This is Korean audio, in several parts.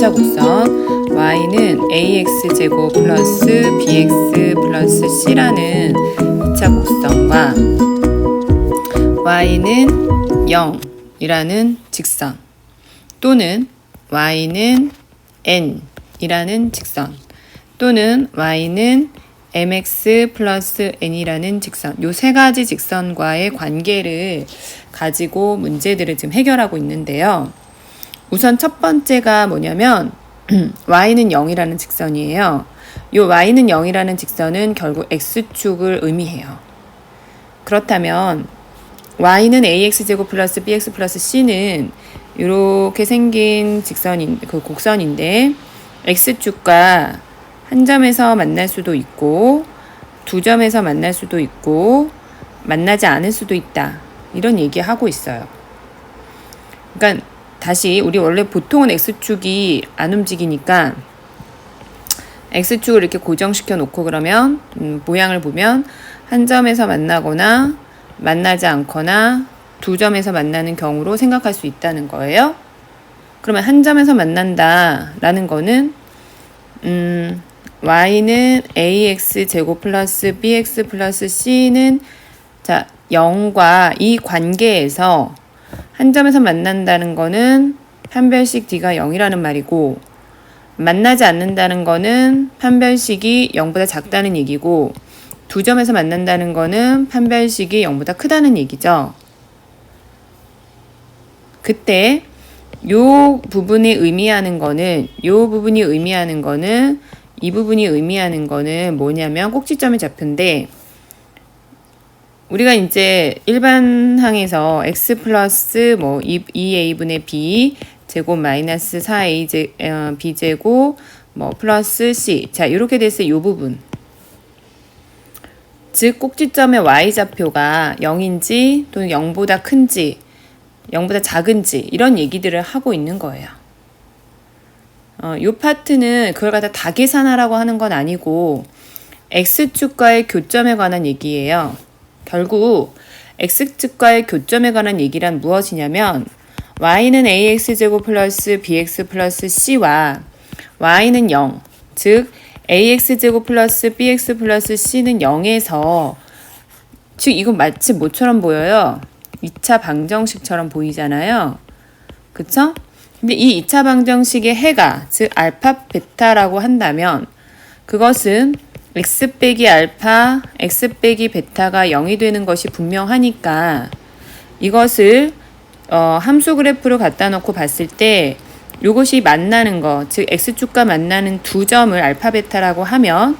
2차 곡선 y는 ax제곱 플러스 bx 플러스 c라는 2차 곡선과 y는 0이라는 직선 또는 y는 n이라는 직선 또는 y는 mx 플러스 n이라는 직선, 요 세 가지 직선과의 관계를 가지고 문제들을 지금 해결하고 있는데요. 우선 첫 번째가 뭐냐면 y는 0이라는 직선이에요. 요 y는 0이라는 직선은 결국 x축을 의미해요. 그렇다면 y는 ax제곱 플러스 bx 플러스 c는 이렇게 생긴 그 곡선인데 x축과 한 점에서 만날 수도 있고 두 점에서 만날 수도 있고 만나지 않을 수도 있다. 이런 얘기하고 있어요. 그러니까 다시 우리 원래 보통은 x축이 안 움직이니까 x축을 이렇게 고정시켜 놓고 그러면 모양을 보면 한 점에서 만나거나 만나지 않거나 두 점에서 만나는 경우로 생각할 수 있다는 거예요. 그러면 한 점에서 만난다라는 거는 y는 ax제곱 플러스 bx 플러스 c는 자 0과 이 관계에서 한 점에서 만난다는 거는 판별식 d가 0이라는 말이고 만나지 않는다는 거는 판별식이 0보다 작다는 얘기고 두 점에서 만난다는 거는 판별식이 0보다 크다는 얘기죠. 그때 요 부분이 의미하는 거는 이 부분이 의미하는 거는 뭐냐면 꼭지점의 좌표인데 우리가 이제 일반항에서 x 플러스 뭐 2a분의 b 제곱 마이너스 4a b 제곱 뭐 플러스 c 자 이렇게 됐을 요 부분 즉 꼭지점의 y좌표가 0인지 또는 0보다 큰지 0보다 작은지 이런 얘기들을 하고 있는 거예요. 요 파트는 그걸 갖다 다 계산하라고 하는 건 아니고 x축과의 교점에 관한 얘기예요. 결국 x축과의 교점에 관한 얘기란 무엇이냐면 y는 ax제곱 플러스 bx 플러스 c와 y는 0, 즉 ax제곱 플러스 bx 플러스 c는 0에서 즉 이건 마치 뭐처럼 보여요? 2차 방정식처럼 보이잖아요. 그쵸? 근데 이 2차 방정식의 해가 즉 알파 베타라고 한다면 그것은 x 빼기 알파, x 빼기 베타가 0이 되는 것이 분명하니까 이것을 함수 그래프를 갖다 놓고 봤을 때 이것이 만나는 것, 즉 x축과 만나는 두 점을 알파 베타라고 하면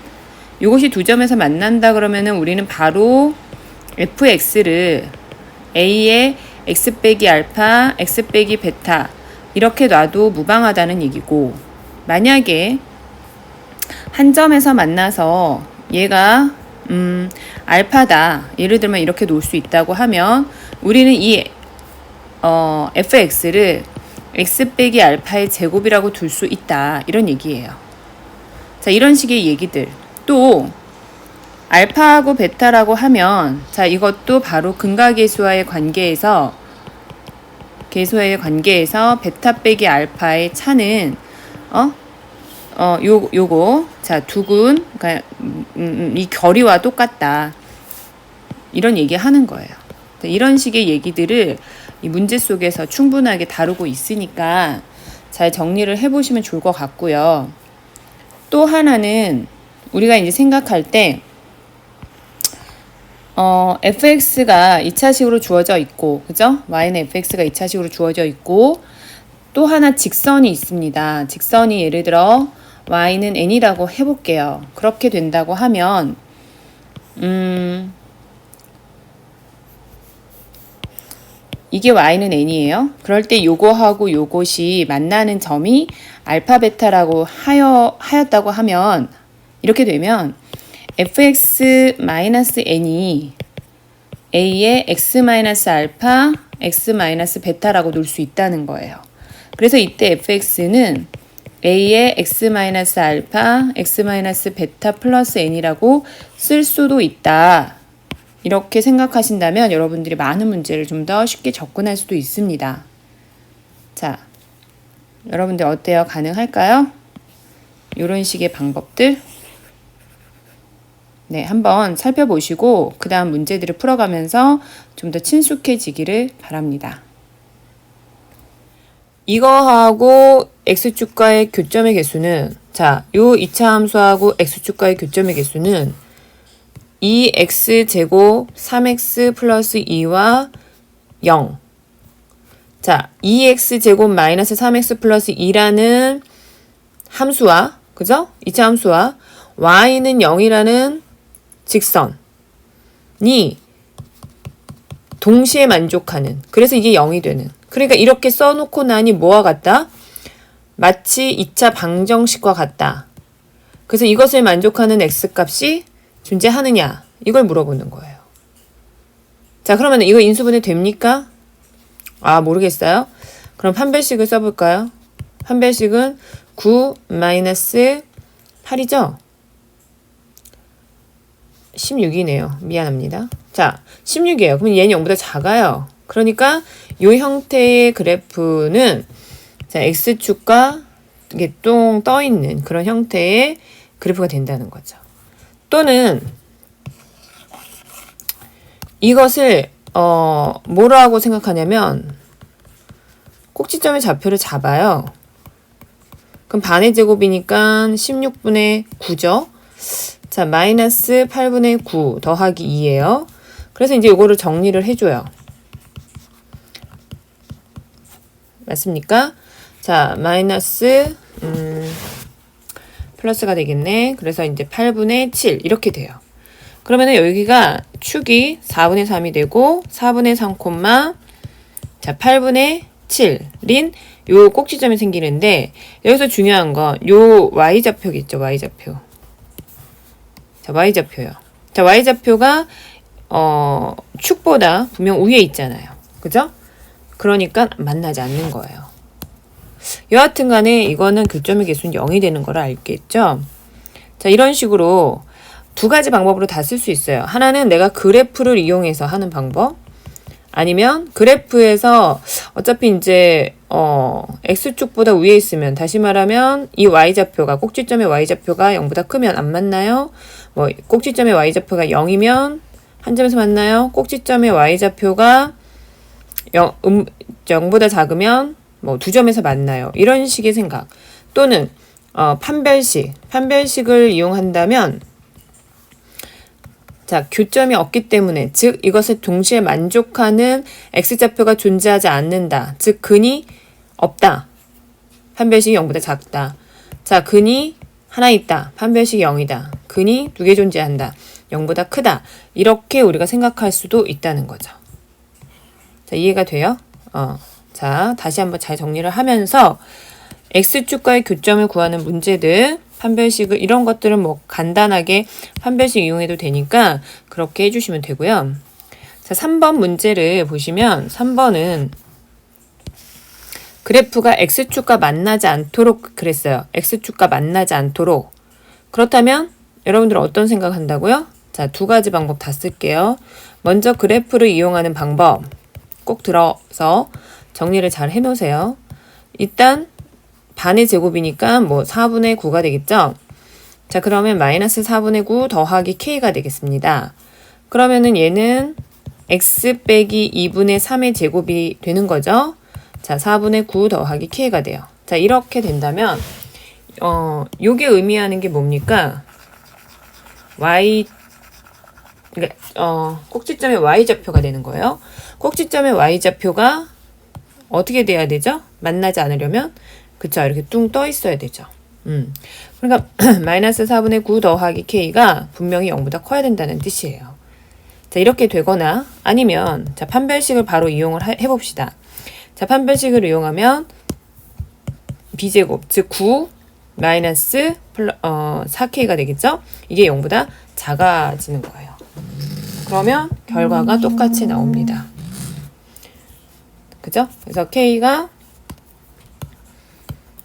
이것이 두 점에서 만난다 그러면은 우리는 바로 fx를 a의 x 빼기 알파, x 빼기 베타 이렇게 놔도 무방하다는 얘기고 만약에 한 점에서 만나서 얘가 알파다 예를 들면 이렇게 놓을 수 있다고 하면 우리는 이 fx를 x 빼기 알파의 제곱이라고 둘 수 있다 이런 얘기예요. 자 이런 식의 얘기들 또 알파하고 베타라고 하면 자 이것도 바로 근각계수와의 관계에서 베타 빼기 알파의 차는 요거 자 두근 그러니까 이 결의와 똑같다 이런 얘기 하는 거예요. 자, 이런 식의 얘기들을 이 문제 속에서 충분하게 다루고 있으니까 잘 정리를 해보시면 좋을 것 같고요. 또 하나는 우리가 이제 생각할 때 fx가 2차식으로 주어져 있고 그죠? y는 fx가 2차식으로 주어져 있고 또 하나 직선이 있습니다. 직선이 예를 들어 y는 n이라고 해볼게요. 그렇게 된다고 하면 이게 y는 n이에요. 그럴 때 요거하고 요것이 만나는 점이 알파 베타라고 하였다고 하면 이렇게 되면 fx-n이 a의 x-알파, x-베타라고 놓을 수 있다는 거예요. 그래서 이때 fx는 a의 x-알파, x-베타 플러스 n이라고 쓸 수도 있다. 이렇게 생각하신다면 여러분들이 많은 문제를 좀 더 쉽게 접근할 수도 있습니다. 자, 여러분들 어때요? 가능할까요? 이런 식의 방법들 네, 한번 살펴보시고 그 다음 문제들을 풀어가면서 좀 더 친숙해지기를 바랍니다. 이거하고 x축과의 교점의 개수는 자, 요 2차 함수하고 x축과의 교점의 개수는 2x제곱 3x 플러스 2와 0 자, 2x제곱 마이너스 3x 플러스 2라는 함수와 그죠? 2차 함수와 y는 0이라는 직선이 동시에 만족하는 그래서 이게 0이 되는 그러니까 이렇게 써놓고 나니 뭐와 같다? 마치 2차 방정식과 같다. 그래서 이것을 만족하는 x값이 존재하느냐 이걸 물어보는 거예요. 자 그러면 이거 인수분해 됩니까? 아 모르겠어요. 그럼 판별식을 써볼까요? 판별식은 9 마이너스 8이죠? 16이네요. 미안합니다. 자 16이에요. 그럼 얘는 0보다 작아요. 그러니까 이 형태의 그래프는 자 x축과 이게 똥 떠있는 그런 형태의 그래프가 된다는 거죠. 또는 이것을 뭐라고 생각하냐면 꼭지점의 좌표를 잡아요. 그럼 반의 제곱이니까 16분의 9죠. 자 마이너스 8분의 9 더하기 2예요. 그래서 이제 이거를 정리를 해줘요. 맞습니까? 자 마이너스 플러스가 되겠네. 그래서 이제 8분의 7 이렇게 돼요. 그러면은 여기가 축이 4분의 3이 되고 4분의 3 자 8분의 7인 요 꼭지점이 생기는데 여기서 중요한 건 요 y좌표겠죠. y좌표. 자 y좌표요. 자 y좌표가 축보다 분명 위에 있잖아요. 그죠? 그러니까 만나지 않는 거예요. 여하튼 간에 이거는 교점의 개수는 0이 되는 걸 알겠죠? 자 이런 식으로 두 가지 방법으로 다 쓸 수 있어요. 하나는 내가 그래프를 이용해서 하는 방법 아니면 그래프에서 어차피 이제 x축보다 위에 있으면 다시 말하면 이 y좌표가 꼭지점의 y좌표가 0보다 크면 안 만나요. 뭐 꼭지점의 y좌표가 0이면 한 점에서 만나요. 꼭지점의 y좌표가 0보다 작으면 뭐 두 점에서 만나요. 이런 식의 생각. 또는 판별식을 이용한다면 자, 교점이 없기 때문에 즉 이것을 동시에 만족하는 x좌표가 존재하지 않는다. 즉 근이 없다. 판별식이 0보다 작다. 자, 근이 하나 있다. 판별식이 0이다. 근이 두 개 존재한다. 0보다 크다. 이렇게 우리가 생각할 수도 있다는 거죠. 자, 이해가 돼요? 자, 다시 한번 잘 정리를 하면서 x축과의 교점을 구하는 문제들 판별식을 이런 것들은 뭐 간단하게 판별식 이용해도 되니까 그렇게 해주시면 되고요. 자, 3번 문제를 보시면 3번은 그래프가 x축과 만나지 않도록 그랬어요. x축과 만나지 않도록. 그렇다면 여러분들은 어떤 생각 한다고요? 자, 두 가지 방법 다 쓸게요. 먼저 그래프를 이용하는 방법 꼭 들어서 정리를 잘 해놓으세요. 일단 반의 제곱이니까 뭐 4분의 9가 되겠죠? 자, 그러면 마이너스 4분의 9 더하기 k가 되겠습니다. 그러면은 얘는 x 빼기 2분의 3의 제곱이 되는 거죠? 자, 4분의 9 더하기 k가 돼요. 자, 이렇게 된다면 요게 의미하는 게 뭡니까? 꼭지점의 y좌표가 되는 거예요. 꼭지점의 y좌표가 어떻게 돼야 되죠? 만나지 않으려면 그쵸, 이렇게 뚱 떠 있어야 되죠. 그러니까 마이너스 4분의 9 더하기 k가 분명히 0보다 커야 된다는 뜻이에요. 자, 이렇게 되거나 아니면 자, 판별식을 바로 이용을 해봅시다. 자, 판별식을 이용하면 b제곱 즉 9 마이너스 4k가 되겠죠? 이게 0보다 작아지는 거예요. 그러면 결과가 똑같이 나옵니다. 그죠? 그래서 k가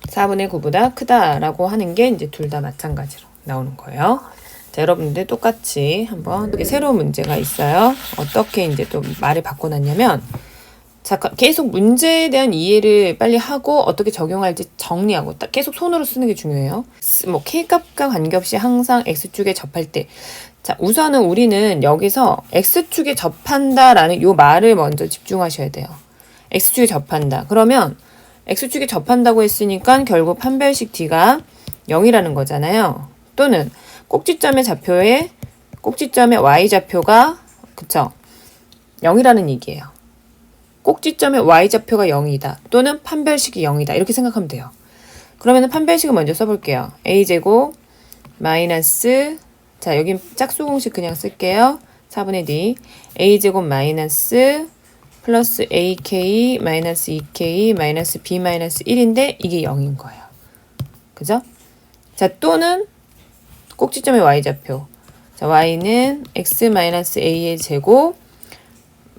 4분의 9보다 크다라고 하는 게 이제 둘 다 마찬가지로 나오는 거예요. 자, 여러분들 똑같이 한번 새로운 문제가 있어요. 어떻게 이제 또 말을 바꿔놨냐면 자, 계속 문제에 대한 이해를 빨리 하고 어떻게 적용할지 정리하고 딱 계속 손으로 쓰는 게 중요해요. 뭐 K값과 관계없이 항상 X축에 접할 때. 자, 우선은 우리는 여기서 X축에 접한다라는 요 말을 먼저 집중하셔야 돼요. X축에 접한다. 그러면 X축에 접한다고 했으니까 결국 판별식 D가 0이라는 거잖아요. 또는 꼭지점의 Y좌표가 그쵸? 0이라는 얘기예요. 꼭지점의 Y좌표가 0이다. 또는 판별식이 0이다. 이렇게 생각하면 돼요. 그러면 판별식을 먼저 써볼게요. A제곱 마이너스 자 여긴 짝수 공식 그냥 쓸게요. 4분의 D A제곱 마이너스 플러스 AK 마이너스 2K 마이너스 B 마이너스 1인데 이게 0인 거예요. 그죠? 자 또는 꼭지점의 Y좌표 자 Y는 X 마이너스 A의 제곱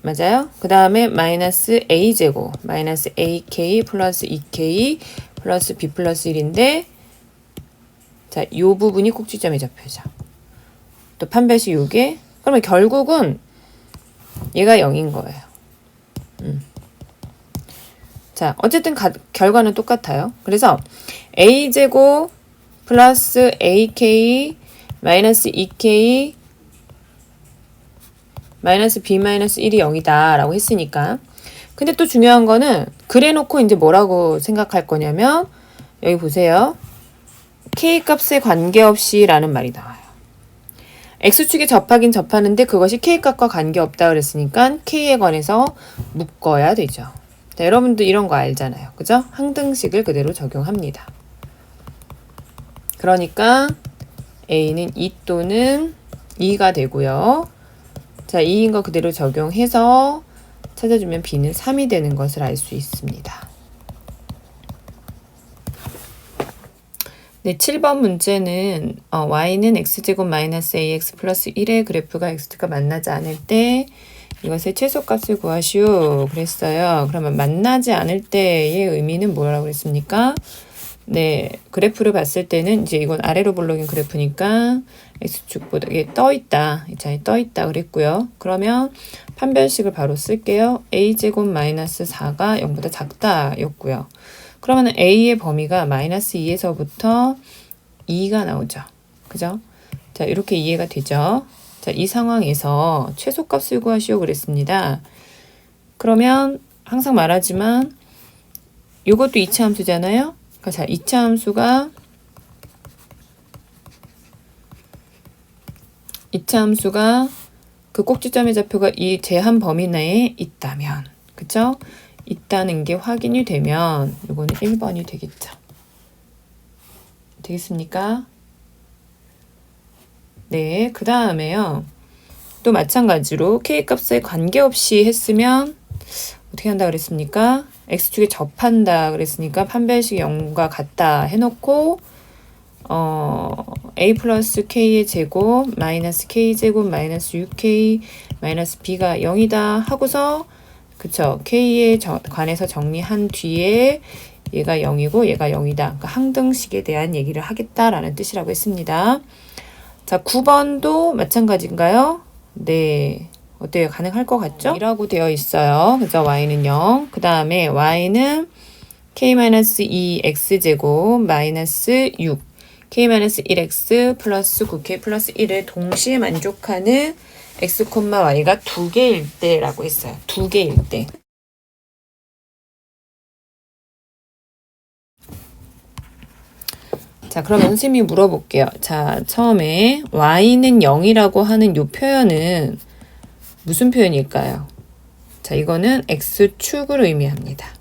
맞아요? 그 다음에 마이너스 A제곱 마이너스 AK 플러스 2K 플러스 B 플러스 1인데 자, 요 부분이 꼭지점의 좌표죠. 또 판별식 요게 그러면 결국은 얘가 0인 거예요. 자, 어쨌든 결과는 똑같아요. 그래서 A제곱 플러스 AK 마이너스 2K 마이너스 B 마이너스 1이 0이다 라고 했으니까 근데 또 중요한 거는 그래 놓고 이제 뭐라고 생각할 거냐면 여기 보세요. K값에 관계없이 라는 말이 나와요. X축에 접하긴 접하는데 그것이 K값과 관계없다 그랬으니까 K에 관해서 묶어야 되죠. 자, 여러분도 이런 거 알잖아요. 그죠? 항등식을 그대로 적용합니다. 그러니까 A는 2 또는 2가 되고요. 자, 2인 거 그대로 적용해서 찾아주면 B는 3이 되는 것을 알 수 있습니다. 네, 7번 문제는 y는 x제곱 마이너스 ax 플러스 1의 그래프가 x가 만나지 않을 때 이것의 최소값을 구하시오 그랬어요. 그러면 만나지 않을 때의 의미는 뭐라고 그랬습니까? 네, 그래프를 봤을 때는 이제 이건 아래로 볼록인 그래프니까 x축보다 이게 떠있다. 이 차에 떠있다 그랬고요. 그러면 판별식을 바로 쓸게요. a제곱 마이너스 4가 0보다 작다 였고요. 그러면 a의 범위가 마이너스 2에서부터 2가 나오죠. 그죠? 자, 이렇게 이해가 되죠? 자, 이 상황에서 최소값을 구하시오 그랬습니다. 그러면 항상 말하지만 이것도 2차 함수잖아요. 자, 2차 함수가 그 꼭지점의 좌표가 이 제한 범위 내에 있다면, 그쵸? 있다는 게 확인이 되면 이거는 1번이 되겠죠. 되겠습니까? 네, 그 다음에요. 또 마찬가지로 K값에 관계없이 했으면 어떻게 한다 그랬습니까? X축에 접한다 그랬으니까 판별식 0과 같다 해놓고 A 플러스 K의 제곱 마이너스 K제곱 마이너스 6K 마이너스 B가 0이다 하고서 그쵸. K에 관해서 정리한 뒤에 얘가 0이고 얘가 0이다. 그러니까 항등식에 대한 얘기를 하겠다라는 뜻이라고 했습니다. 자, 9번도 마찬가지인가요? 네. 어때요? 가능할 것 같죠? 2라고 되어 있어요. 그죠? y는 0. 그 다음에 y는 k-2x제곱 마이너스 6 k-1x 플러스 9k 플러스 1을 동시에 만족하는 x, y가 두 개일 때라고 했어요. 두 개일 때. 자, 그러면 선생님이 물어볼게요. 자, 처음에 y는 0이라고 하는 이 표현은 무슨 표현일까요? 자, 이거는 x축을 의미합니다.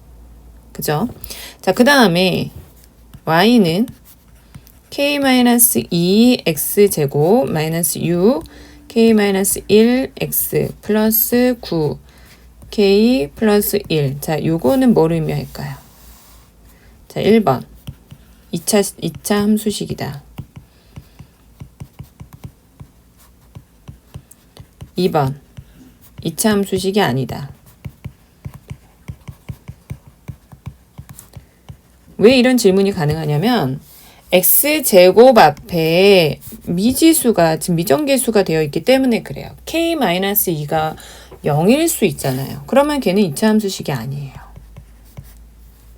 그죠? 자, 그 다음에 y는 k-2x제곱 마이너스 6 k-1x 플러스 9 k 플러스 1. 자, 요거는 뭘 의미할까요? 자, 1번 2차 함수식이다. 2번 2차 함수식이 아니다. 왜 이런 질문이 가능하냐면 x제곱 앞에 미지수가 지금 미정계수가 되어 있기 때문에 그래요. k-2가 0일 수 있잖아요. 그러면 걔는 2차 함수식이 아니에요.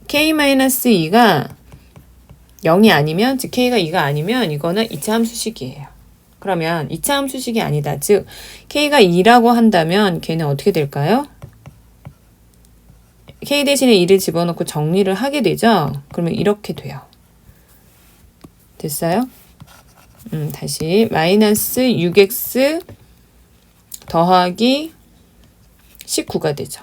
k-2가 0이 아니면, 즉 k가 2가 아니면 이거는 2차 함수식이에요. 그러면 2차 함수식이 아니다. 즉 k가 2라고 한다면 걔는 어떻게 될까요? k 대신에 2를 집어넣고 정리를 하게 되죠. 그러면 이렇게 돼요. 됐어요? 다시 마이너스 6x 더하기 19가 되죠.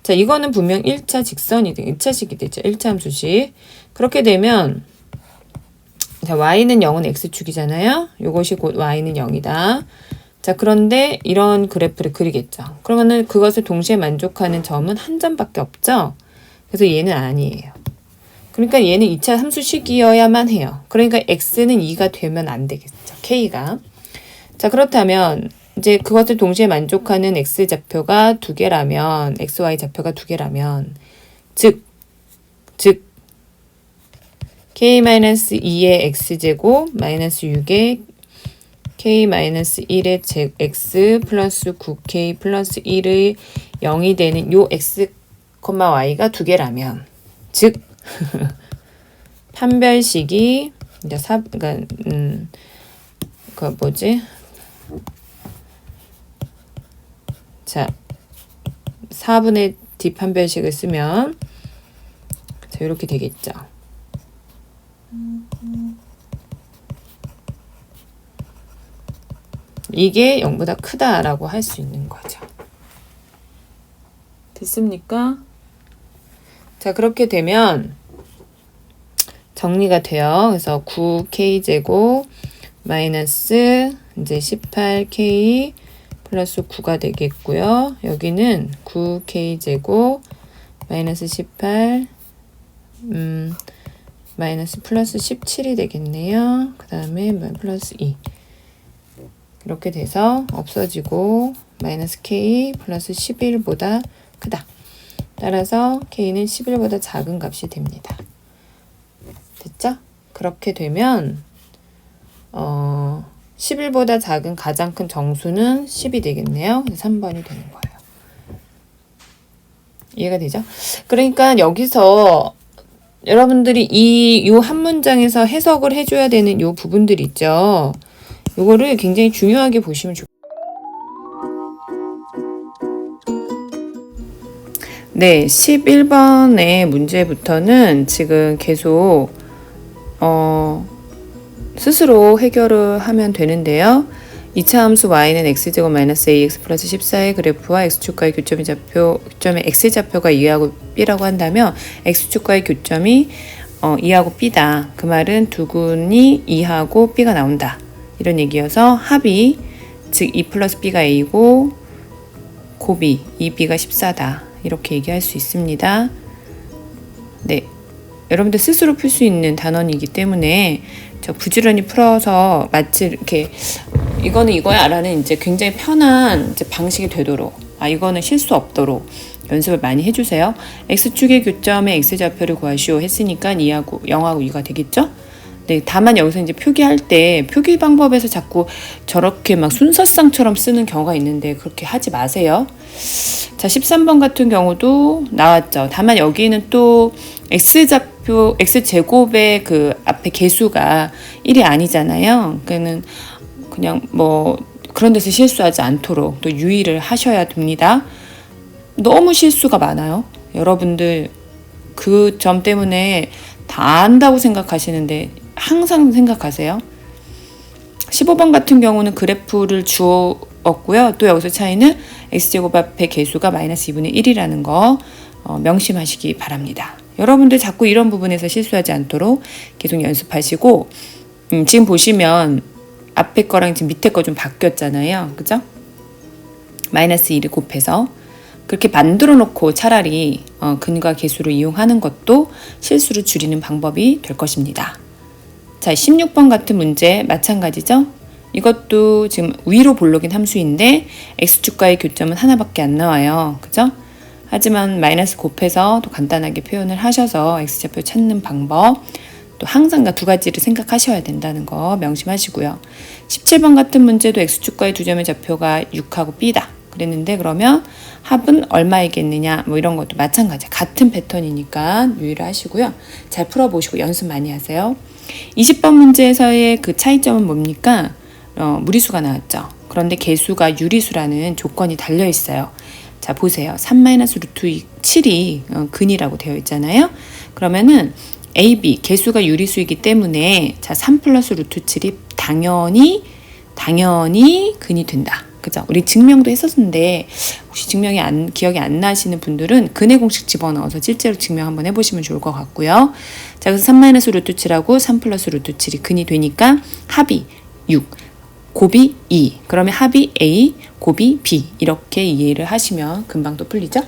자, 이거는 분명 1차 직선이 1차식이 되죠. 1차 함수식. 그렇게 되면 자, y는 0은 x축이잖아요. 이것이 곧 y는 0이다. 자, 그런데 이런 그래프를 그리겠죠. 그러면은 그것을 동시에 만족하는 점은 한 점밖에 없죠. 그래서 얘는 아니에요. 그러니까 얘는 2차 함수식이어야만 해요. 그러니까 x는 2가 되면 안 되겠죠. k가. 자, 그렇다면 이제 그것을 동시에 만족하는 x좌표가 두 개라면, xy 좌표가 두 개라면, 즉 k-2의 x제곱 마이너스 6의 k-1의 x 플러스 9k 플러스 1의 0이 되는 요 x, y가 두 개라면, 즉 판별식이 이제 그러니까 그 뭐지? 자, 4분의 d 판별식을 쓰면 자, 이렇게 되겠죠. 이게 0보다 크다라고 할 수 있는 거죠. 됐습니까? 자, 그렇게 되면 정리가 돼요. 그래서 9k제곱 마이너스 이제 18k 플러스 9가 되겠고요. 여기는 9k제곱 마이너스 18 마이너스 플러스 17이 되겠네요. 그 다음에 플러스 2 이렇게 돼서 없어지고 마이너스 k 플러스 11보다 크다. 따라서 k는 11보다 작은 값이 됩니다. 됐죠? 그렇게 되면 11보다 작은 가장 큰 정수는 10이 되겠네요. 그래서 3번이 되는 거예요. 이해가 되죠? 그러니까 여기서 여러분들이 요 한 문장에서 해석을 해줘야 되는 요 부분들 있죠. 요거를 굉장히 중요하게 보시면 좋겠어요. 네, 11번의 문제부터는 지금 계속 스스로 해결을 하면 되는데요. 2차 함수 y는 x제곱 마이너스 ax 플러스 14의 그래프와 x축과의 교점의 x좌표가 2하고 b라고 한다면 x축과의 교점이 2하고 b다. 그 말은 두근이 2하고 b가 나온다. 이런 얘기여서 합이 즉 2 플러스 b가 a고 곱이 2b가 14다. 이렇게 얘기할 수 있습니다. 네, 여러분들 스스로 풀 수 있는 단원이기 때문에 저 부지런히 풀어서 마치 이렇게 이거는 이거야 라는 이제 굉장히 편한 이제 방식이 되도록 이거는 실수 없도록 연습을 많이 해주세요. x축의 교점의 x좌표를 구하시오 했으니까 0하고 2가 되겠죠? 네, 다만 여기서 이제 표기할 때 표기 방법에서 자꾸 저렇게 막 순서상처럼 쓰는 경우가 있는데 그렇게 하지 마세요. 자, 13번 같은 경우도 나왔죠. 다만 여기는 또 x좌표, x제곱의 그 앞에 개수가 1이 아니잖아요. 그냥 뭐 그런 데서 실수하지 않도록 또 유의를 하셔야 됩니다. 너무 실수가 많아요. 여러분들 그 점 때문에 다 안다고 생각하시는데 항상 생각하세요. 15번 같은 경우는 그래프를 주었고요. 또 여기서 차이는 x제곱 앞에 개수가 마이너스 2분의 1이라는 거 명심하시기 바랍니다. 여러분들 자꾸 이런 부분에서 실수하지 않도록 계속 연습하시고 지금 보시면 앞에 거랑 지금 밑에 거 좀 바뀌었잖아요. 그죠? 마이너스 1을 곱해서 그렇게 만들어 놓고 차라리 근과 계수를 이용하는 것도 실수를 줄이는 방법이 될 것입니다. 자, 16번 같은 문제 마찬가지죠? 이것도 지금 위로 볼록인 함수인데 x축과의 교점은 하나밖에 안 나와요. 그죠? 하지만 마이너스 곱해서 또 간단하게 표현을 하셔서 x좌표 찾는 방법 또 항상 두 가지를 생각하셔야 된다는 거 명심하시고요. 17번 같은 문제도 x축과의 두 점의 좌표가 6하고 b다. 그랬는데 그러면 합은 얼마이겠느냐 뭐 이런 것도 마찬가지 같은 패턴이니까 유의를 하시고요. 잘 풀어보시고 연습 많이 하세요. 20번 문제에서의 그 차이점은 뭡니까? 무리수가 나왔죠. 그런데 개수가 유리수라는 조건이 달려 있어요. 자 보세요. 3-루트 7이 근이라고 되어 있잖아요. 그러면은 AB 개수가 유리수이기 때문에 자 3 플러스 루트 7이 당연히 근이 된다. 그죠? 우리 증명도 했었는데 혹시 기억이 안 나시는 분들은 근의 공식 집어넣어서 실제로 증명 한번 해보시면 좋을 것 같고요. 자 그래서 3-루트 7하고 3 플러스 루트 7이 근이 되니까 합이 6, 곱이 2. 그러면 합이 A, 곱이 B 이렇게 이해를 하시면 금방 또 풀리죠?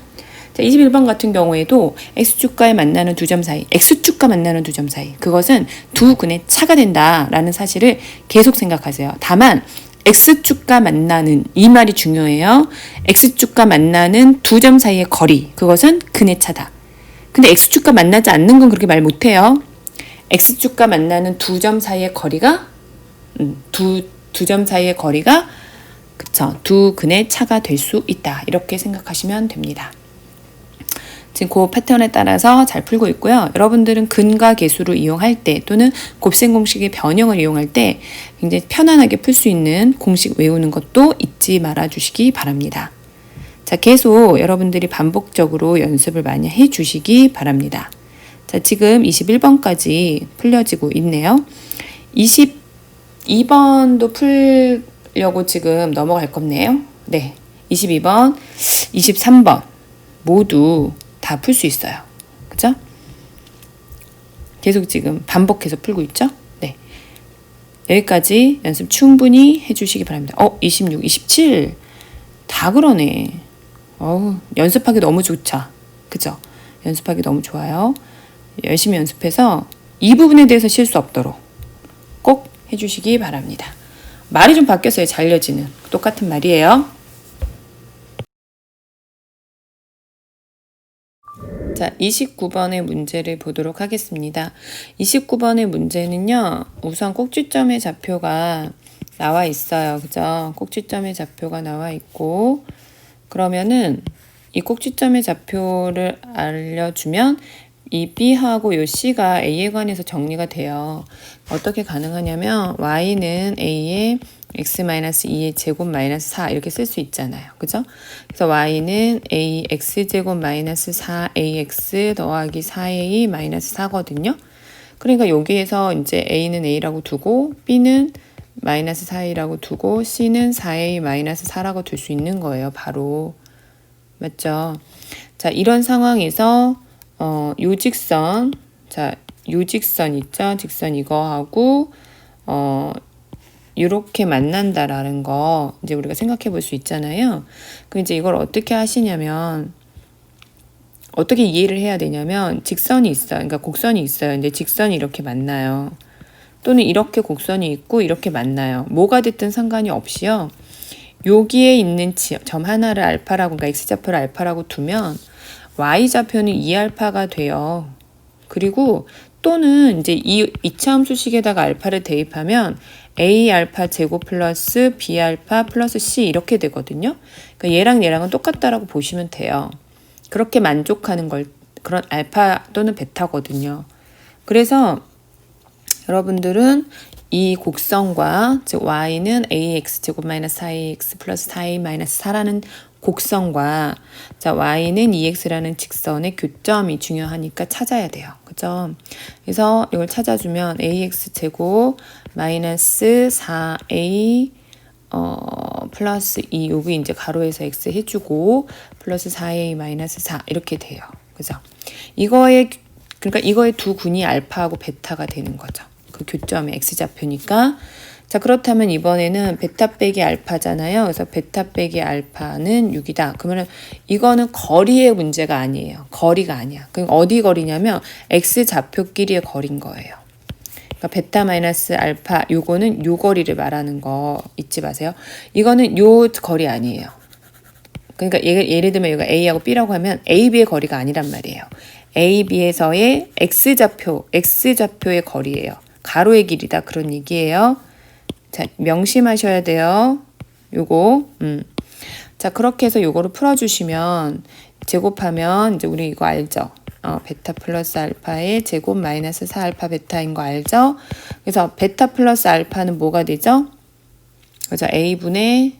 자, 21번 같은 경우에도 X축과에 만나는 두 점 사이, X축과 만나는 두 점 사이 그것은 두 근의 차가 된다라는 사실을 계속 생각하세요. 다만 X축과 만나는 이 말이 중요해요. X축과 만나는 두 점 사이의 거리 그것은 근의 차다. 근데 X축과 만나지 않는 건 그렇게 말 못해요. X축과 만나는 두 점 사이의 거리가 두 점 사이의 거리가 그쵸 두 근의 차가 될 수 있다. 이렇게 생각하시면 됩니다. 지금 그 패턴에 따라서 잘 풀고 있고요. 여러분들은 근과 계수를 이용할 때 또는 곱셈 공식의 변형을 이용할 때 굉장히 편안하게 풀 수 있는 공식 외우는 것도 잊지 말아 주시기 바랍니다. 자, 계속 여러분들이 반복적으로 연습을 많이 해 주시기 바랍니다. 자, 지금 21번까지 풀려지고 있네요. 22번도 풀려고 지금 넘어갈 겁네요. 네. 22번, 23번 모두 다 풀 수 있어요. 그죠? 계속 지금 반복해서 풀고 있죠? 네. 여기까지 연습 충분히 해주시기 바랍니다. 26, 27. 다 그러네. 연습하기 너무 좋죠? 그죠? 연습하기 너무 좋아요. 열심히 연습해서 이 부분에 대해서 실수 없도록 꼭 해주시기 바랍니다. 말이 좀 바뀌었어요. 잘려지는. 똑같은 말이에요. 자, 29번의 문제를 보도록 하겠습니다. 29번의 문제는요, 우선 꼭지점의 좌표가 나와 있어요. 그죠? 꼭지점의 좌표가 나와 있고, 그러면은 이 꼭지점의 좌표를 알려주면 이 B하고 이 C가 A에 관해서 정리가 돼요. 어떻게 가능하냐면 Y는 A의 x-2의 제곱 마이너스 4 이렇게 쓸 수 있잖아요. 그죠? 그래서 Y는 AX 제곱 마이너스 4AX 더하기 4A 마이너스 4거든요. 그러니까 여기에서 이제 A는 A라고 두고 B는 마이너스 4A라고 두고 C는 4A 마이너스 4라고 둘 수 있는 거예요. 바로. 맞죠? 자, 이런 상황에서 요 직선, 자, 요 직선 있죠? 직선 이거하고 이렇게 만난다라는 거 이제 우리가 생각해 볼 수 있잖아요. 그럼 이제 이걸 어떻게 하시냐면 어떻게 이해를 해야 되냐면 직선이 있어요. 그러니까 곡선이 있어요. 근데 직선이 이렇게 만나요. 또는 이렇게 곡선이 있고 이렇게 만나요. 뭐가 됐든 상관이 없이요. 여기에 있는 점 하나를 알파라고, 그러니까 x좌표를 알파라고 두면 y좌표는 2알파가 돼요. 그리고 또는 이제 이 이차함수식에다가 알파를 대입하면 a 알파 제곱 플러스 b 알파 플러스 c 이렇게 되거든요. 그러니까 얘랑 얘랑은 똑같다라고 보시면 돼요. 그렇게 만족하는 걸 그런 알파 또는 베타거든요. 그래서 여러분들은 이 곡선과 즉 y는 ax 제곱 마이너스 4ax 플러스 4a 마이너스 4라는 곡선과 자 y는 2x라는 직선의 교점이 중요하니까 찾아야 돼요. 그죠? 그래서 이걸 찾아주면 ax 제곱 마이너스 4a 플러스 2 여기 이제 가로에서 x 해주고 플러스 4a 마이너스 4 이렇게 돼요. 그죠? 그러니까 이거의 두 군이 알파하고 베타가 되는 거죠. 그 교점의 x좌표니까. 자, 그렇다면 이번에는 베타 빼기 알파잖아요. 그래서 베타 빼기 알파는 6이다. 그러면 이거는 거리의 문제가 아니에요. 거리가 아니야. 그럼 어디 거리냐면 x좌표끼리의 거리인 거예요. 그러니까 베타 마이너스 알파 요거는 요 거리를 말하는 거 잊지 마세요. 이거는 요 거리 아니에요. 그러니까 예를 들면 여기가 A하고 B라고 하면 A, B의 거리가 아니란 말이에요. A, B에서의 x좌표의 거리예요. 가로의 길이다 그런 얘기예요. 자, 명심하셔야 돼요. 요거. 자, 자, 그렇게 해서 요거를 풀어주시면 제곱하면 이제 우리 이거 알죠? 베타 플러스 알파의 제곱 마이너스 4알파 베타인 거 알죠? 그래서 베타 플러스 알파는 뭐가 되죠? 그래서 a분의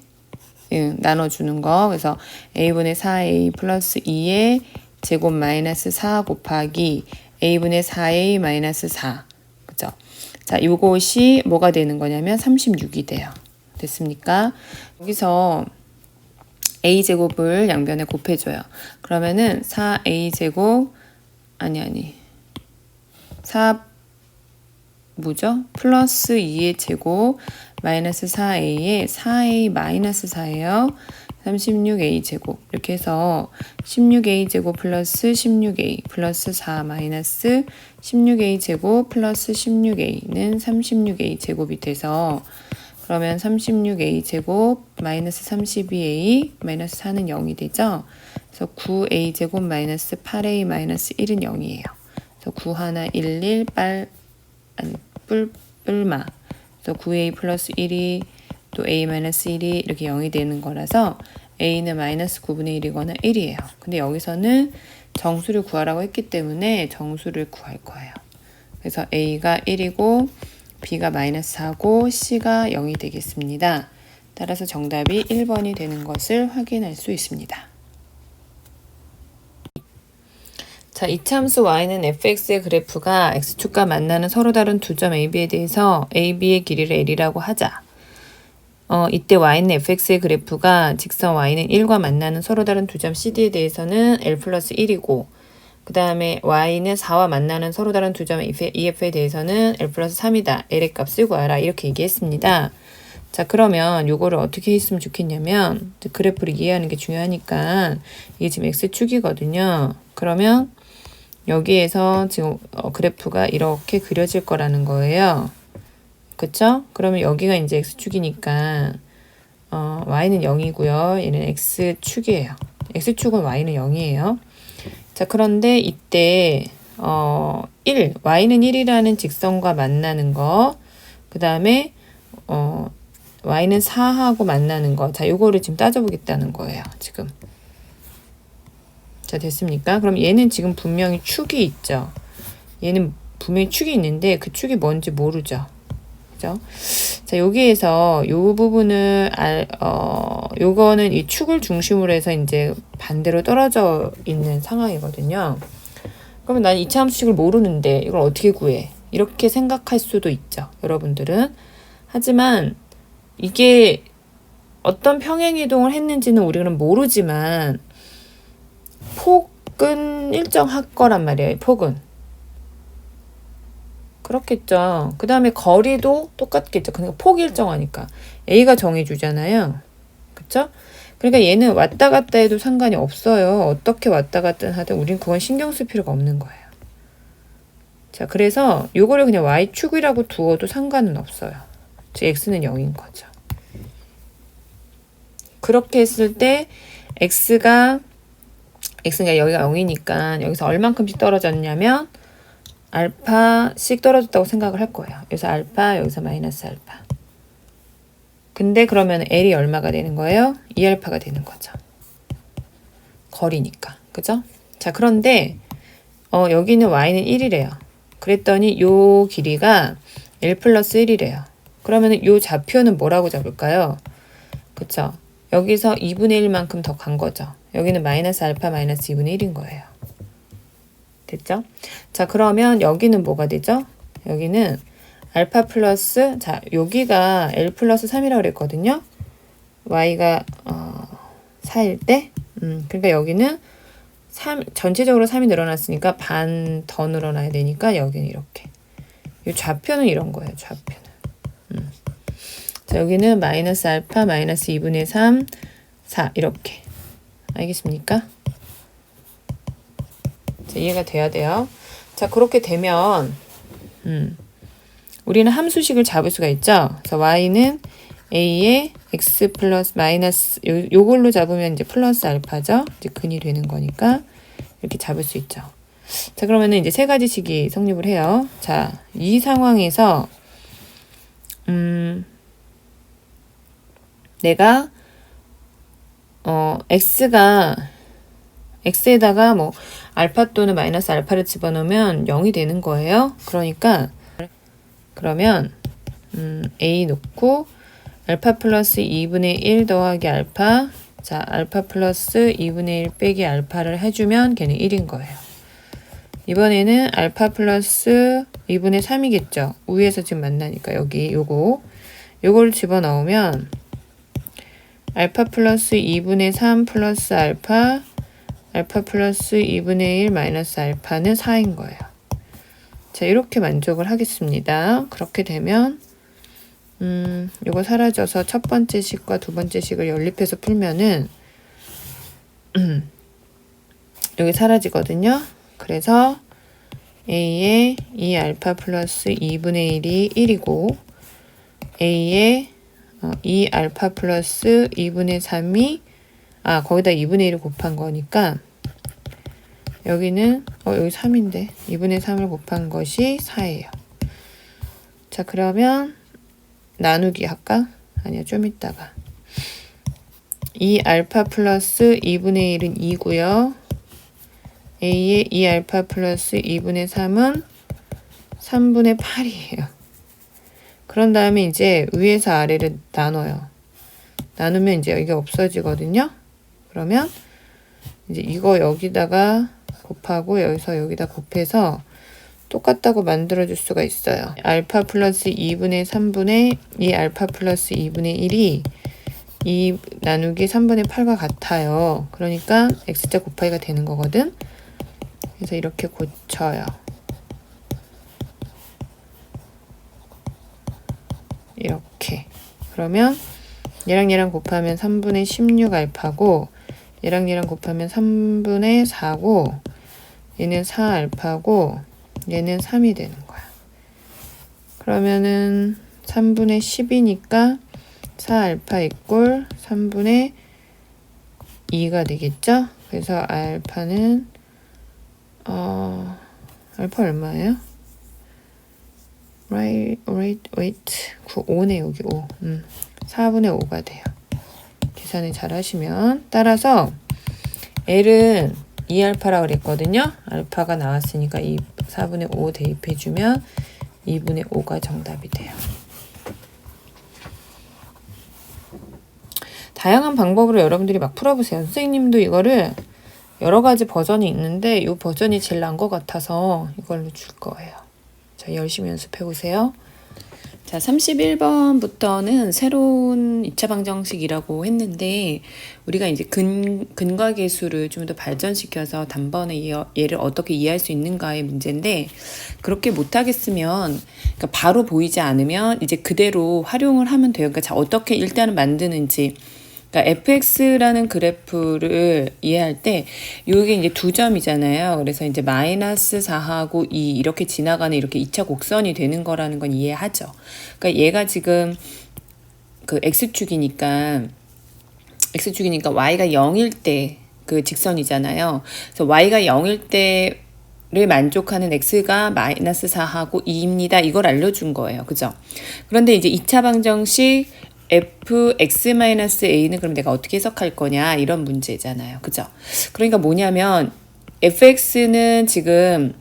나눠주는 거. 그래서 a분의 4a 플러스 2의 제곱 마이너스 4 곱하기 a분의 4a 마이너스 4. 그죠? 자, 요것이 뭐가 되는 거냐면 36이 돼요. 됐습니까? 여기서 a제곱을 양변에 곱해줘요. 그러면은 4a제곱 4 뭐죠? 플러스 2의 제곱 마이너스 4a에 4a 마이너스 4예요. 36a 제곱 이렇게 해서 16a 제곱 플러스 16a 플러스 4 마이너스 16a 제곱 플러스 16a는 36a 제곱이 돼서 그러면 36a 제곱 마이너스 32a 마이너스 4는 0이 되죠. 그래서 9a 제곱 마이너스 8a 마이너스 1은 0이에요. 그래서 9 하나 11 뿔마. 그래서 9a 플러스 1이 또 a 마이너스 1이 이렇게 0이 되는 거라서 a는 마이너스 9분의 1이거나 1이에요. 근데 여기서는 정수를 구하라고 했기 때문에 정수를 구할 거예요. 그래서 a가 1이고 b가 마이너스 4고 c가 0이 되겠습니다. 따라서 정답이 1번이 되는 것을 확인할 수 있습니다. 자, 이참수 y는 fx의 그래프가 x축과 만나는 서로 다른 두 점 ab에 대해서 ab의 길이를 l이라고 하자. 이때 y는 fx의 그래프가 직선 y는 1과 만나는 서로 다른 두 점 cd에 대해서는 l 플러스 1이고 그 다음에 y는 4와 만나는 서로 다른 두 점 ef에 대해서는 l 플러스 3이다. l의 값을 구하라. 이렇게 얘기했습니다. 자, 그러면 요거를 어떻게 했으면 좋겠냐면 그래프를 이해하는 게 중요하니까 이게 지금 x축이거든요. 그러면 여기에서 지금 그래프가 이렇게 그려질 거라는 거예요. 그쵸? 그러면 여기가 이제 x축이니까 y는 0이고요. 얘는 x축이에요. x축은 y는 0이에요. 자, 그런데 이때 y는 1이라는 직선과 만나는 거, 그 다음에 y는 4하고 만나는 거. 자, 요거를 지금 따져보겠다는 거예요. 지금. 자, 됐습니까? 그럼 얘는 지금 분명히 축이 있죠. 얘는 분명히 축이 있는데 그 축이 뭔지 모르죠. 그죠? 자, 여기에서 요 부분을 요거는 이 축을 중심으로 해서 이제 반대로 떨어져 있는 상황이거든요. 그러면 난 이차 함수식을 모르는데 이걸 어떻게 구해? 이렇게 생각할 수도 있죠. 여러분들은. 하지만 이게 어떤 평행이동을 했는지는 우리는 모르지만 폭은 일정할 거란 말이에요. 폭은. 그렇겠죠. 그 다음에 거리도 똑같겠죠. 그러니까 폭이 일정하니까. A가 정해주잖아요. 그쵸? 그러니까 얘는 왔다 갔다 해도 상관이 없어요. 어떻게 왔다 갔다 하든 우린 그건 신경 쓸 필요가 없는 거예요. 자, 그래서 요거를 그냥 Y축이라고 두어도 상관은 없어요. 즉 X는 0인 거죠. 그렇게 했을 때 X가 여기가 0이니까 여기서 얼만큼씩 떨어졌냐면 알파씩 떨어졌다고 생각을 할 거예요. 여기서 알파, 여기서 마이너스 알파. 근데 그러면 L이 얼마가 되는 거예요? 2알파가 되는 거죠. 거리니까. 그죠? 자, 그런데 여기는 Y는 1이래요. 그랬더니 요 길이가 L 플러스 1이래요. 그러면 요 좌표는 뭐라고 잡을까요? 그쵸? 여기서 2분의 1만큼 더 간 거죠. 여기는 마이너스 알파 마이너스 2분의 1인 거예요. 됐죠? 자, 그러면 여기는 뭐가 되죠? 여기는 알파 플러스, 자, 여기가 L 플러스 3이라고 그랬거든요. Y가 4일 때, 그러니까 여기는 3, 전체적으로 3이 늘어났으니까 반 더 늘어나야 되니까 여기는 이렇게. 이 좌표는 이런 거예요. 좌표는. 자, 여기는 마이너스 알파 마이너스 2분의 3, 4 이렇게. 알겠습니까? 자, 이해가 돼야 돼요. 자, 그렇게 되면 우리는 함수식을 잡을 수가 있죠. 그래서 y는 a의 x 플러스 마이너스 요걸로 잡으면 이제 플러스 알파죠. 이제 근이 되는 거니까 이렇게 잡을 수 있죠. 자, 그러면은 이제 세 가지 식이 성립을 해요. 자, 이 상황에서 내가 x에다가 뭐 알파 또는 마이너스 알파를 집어넣으면 0이 되는 거예요. 그러니까 그러면 a 놓고 알파 플러스 2분의 1 더하기 알파, 자 알파 플러스 2분의 1 빼기 알파를 해주면 걔는 1인 거예요. 이번에는 알파 플러스 2분의 3이겠죠. 위에서 지금 만나니까 여기 요걸 집어넣으면 알파 플러스 2분의 3 플러스 알파 플러스 2분의 1 마이너스 알파는 4인 거예요. 자, 이렇게 만족을 하겠습니다. 그렇게 되면 요거 사라져서 첫 번째 식과 두 번째 식을 연립해서 풀면은 여기 사라지거든요. 그래서 a의 2알파 플러스 2분의 1이 1이고 a의 2알파 플러스 2분의 3이 거기다 2분의 1을 곱한 거니까 여기는 여기 3인데 2분의 3을 곱한 것이 4예요. 자, 그러면 나누기 할까? 아니야, 좀 이따가 2알파 플러스 2분의 1은 2고요. a의 2알파 플러스 2분의 3은 3분의 8이에요. 그런 다음에 이제 위에서 아래를 나눠요. 나누면 이제 여기가 없어지거든요. 그러면 이제 이거 여기다가 곱하고 여기서 여기다 곱해서 똑같다고 만들어줄 수가 있어요. 알파 플러스 2분의 3분의 2 알파 플러스 2분의 1이 2 나누기 3분의 8과 같아요. 그러니까 x자 곱하기가 되는 거거든. 그래서 이렇게 고쳐요. 이렇게. 그러면 얘랑 곱하면 3분의 16 알파고 얘랑 곱하면 3분의 4고 얘는 4 알파고 얘는 3이 되는 거야. 그러면은 3분의 10이니까 4 알파 이꼴 3분의 2가 되겠죠? 그래서 알파는 알파 얼마예요? wait 5네 여기 5. 4분의 5가 돼요. 계산을 잘 하시면. 따라서 L은 2알파라고 그랬거든요. 알파가 나왔으니까 4분의 5 대입해주면 2분의 5가 정답이 돼요. 다양한 방법으로 여러분들이 막 풀어보세요. 선생님도 이거를 여러 가지 버전이 있는데 이 버전이 제일 나은 것 같아서 이걸로 줄 거예요. 자, 열심히 연습해 보세요. 자, 31번부터는 새로운 2차 방정식이라고 했는데 우리가 이제 근과계수를 좀 더 발전시켜서 단번에 얘를 어떻게 이해할 수 있는가의 문제인데 그렇게 못하겠으면 그러니까 바로 보이지 않으면 이제 그대로 활용을 하면 돼요. 그러니까 자, 어떻게 일단은 만드는지 그러니까 fx라는 그래프를 이해할 때 이게 이제 두 점이잖아요. 그래서 이제 마이너스 4하고 2 이렇게 지나가는 이렇게 2차 곡선이 되는 거라는 건 이해하죠. 그러니까 얘가 지금 그 x축이니까 y가 0일 때 그 직선이잖아요. 그래서 y가 0일 때를 만족하는 x가 마이너스 4하고 2입니다. 이걸 알려준 거예요. 그죠? 그런데 이제 2차 방정식 fx-a는 그럼 내가 어떻게 해석할 거냐 이런 문제잖아요. 그죠? 그러니까 뭐냐면 fx는 지금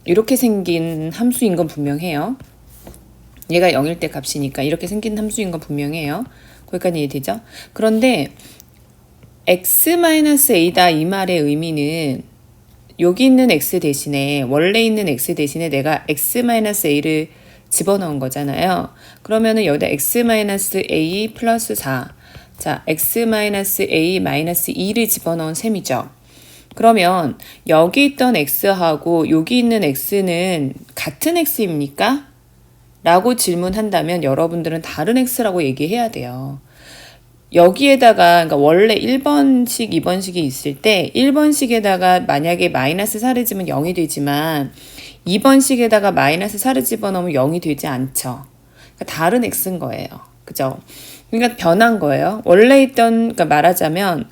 이렇게 생긴 함수인 건 분명해요. 얘가 0일 때 값이니까 이렇게 생긴 함수인 건 분명해요. 거기까지 이해되죠? 그런데 x-a다 이 말의 의미는 여기 있는 x 대신에 원래 있는 x 대신에 내가 x-a를 집어넣은 거잖아요. 그러면은 여기다 x-a 플러스 4. 자, x-a 마이너스 2를 집어넣은 셈이죠. 그러면 여기 있던 x하고 여기 있는 x는 같은 x입니까? 라고 질문한다면 여러분들은 다른 x라고 얘기해야 돼요. 여기에다가 그러니까 원래 1번식, 2번식이 있을 때 1번식에다가 만약에 마이너스 4를 집으면 0이 되지만 2번식에다가 마이너스 4를 집어넣으면 0이 되지 않죠. 그러니까 다른 x인 거예요. 그죠? 그러니까 변한 거예요. 원래 있던, 그러니까 말하자면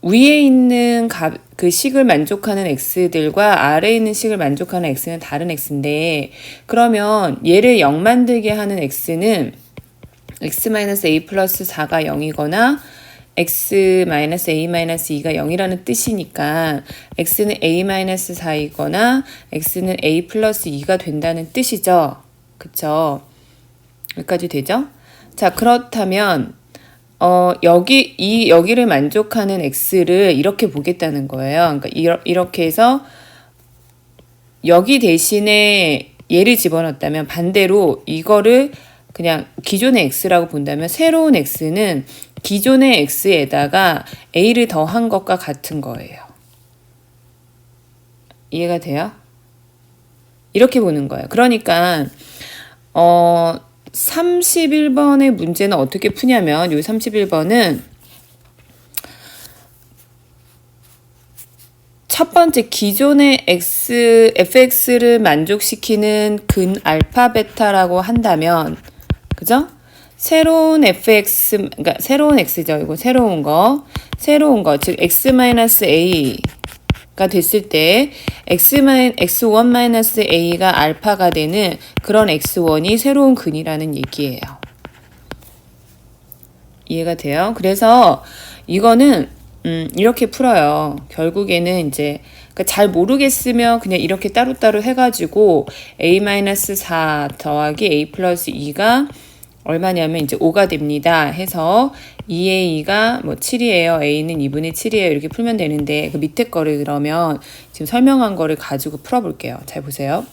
위에 있는 그 식을 만족하는 x들과 아래에 있는 식을 만족하는 x는 다른 x인데 그러면 얘를 0 만들게 하는 x는 x-a 플러스 4가 0이거나 x-a-2가 0이라는 뜻이니까 x는 a-4이거나 x는 a 플러스 2가 된다는 뜻이죠. 그쵸? 여기까지 되죠? 자, 그렇다면 여기를 만족하는 x를 이렇게 보겠다는 거예요. 그러니까 이렇게 해서 여기 대신에 얘를 집어넣었다면 반대로 이거를 그냥 기존의 x라고 본다면 새로운 x는 기존의 x에다가 a를 더한 것과 같은 거예요. 이해가 돼요? 이렇게 보는 거예요. 그러니까 31번의 문제는 어떻게 푸냐면 이 31번은 첫 번째 기존의 fx를 만족시키는 근 알파 베타라고 한다면 그죠? 새로운 fx 그러니까 새로운 x죠. 이거 새로운 거 즉 x-a가 됐을 때 x1-a가 알파가 되는 그런 x1이 새로운 근이라는 얘기예요. 이해가 돼요? 그래서 이거는 이렇게 풀어요. 결국에는 이제 그러니까 잘 모르겠으면 그냥 이렇게 따로따로 해가지고 a-4 더하기 a 플러스 2가 얼마냐면 이제 5가 됩니다. 해서 2a가 뭐 7이에요. a는 2분의 7이에요. 이렇게 풀면 되는데 그 밑에 거를 그러면 지금 설명한 거를 가지고 풀어볼게요. 잘 보세요.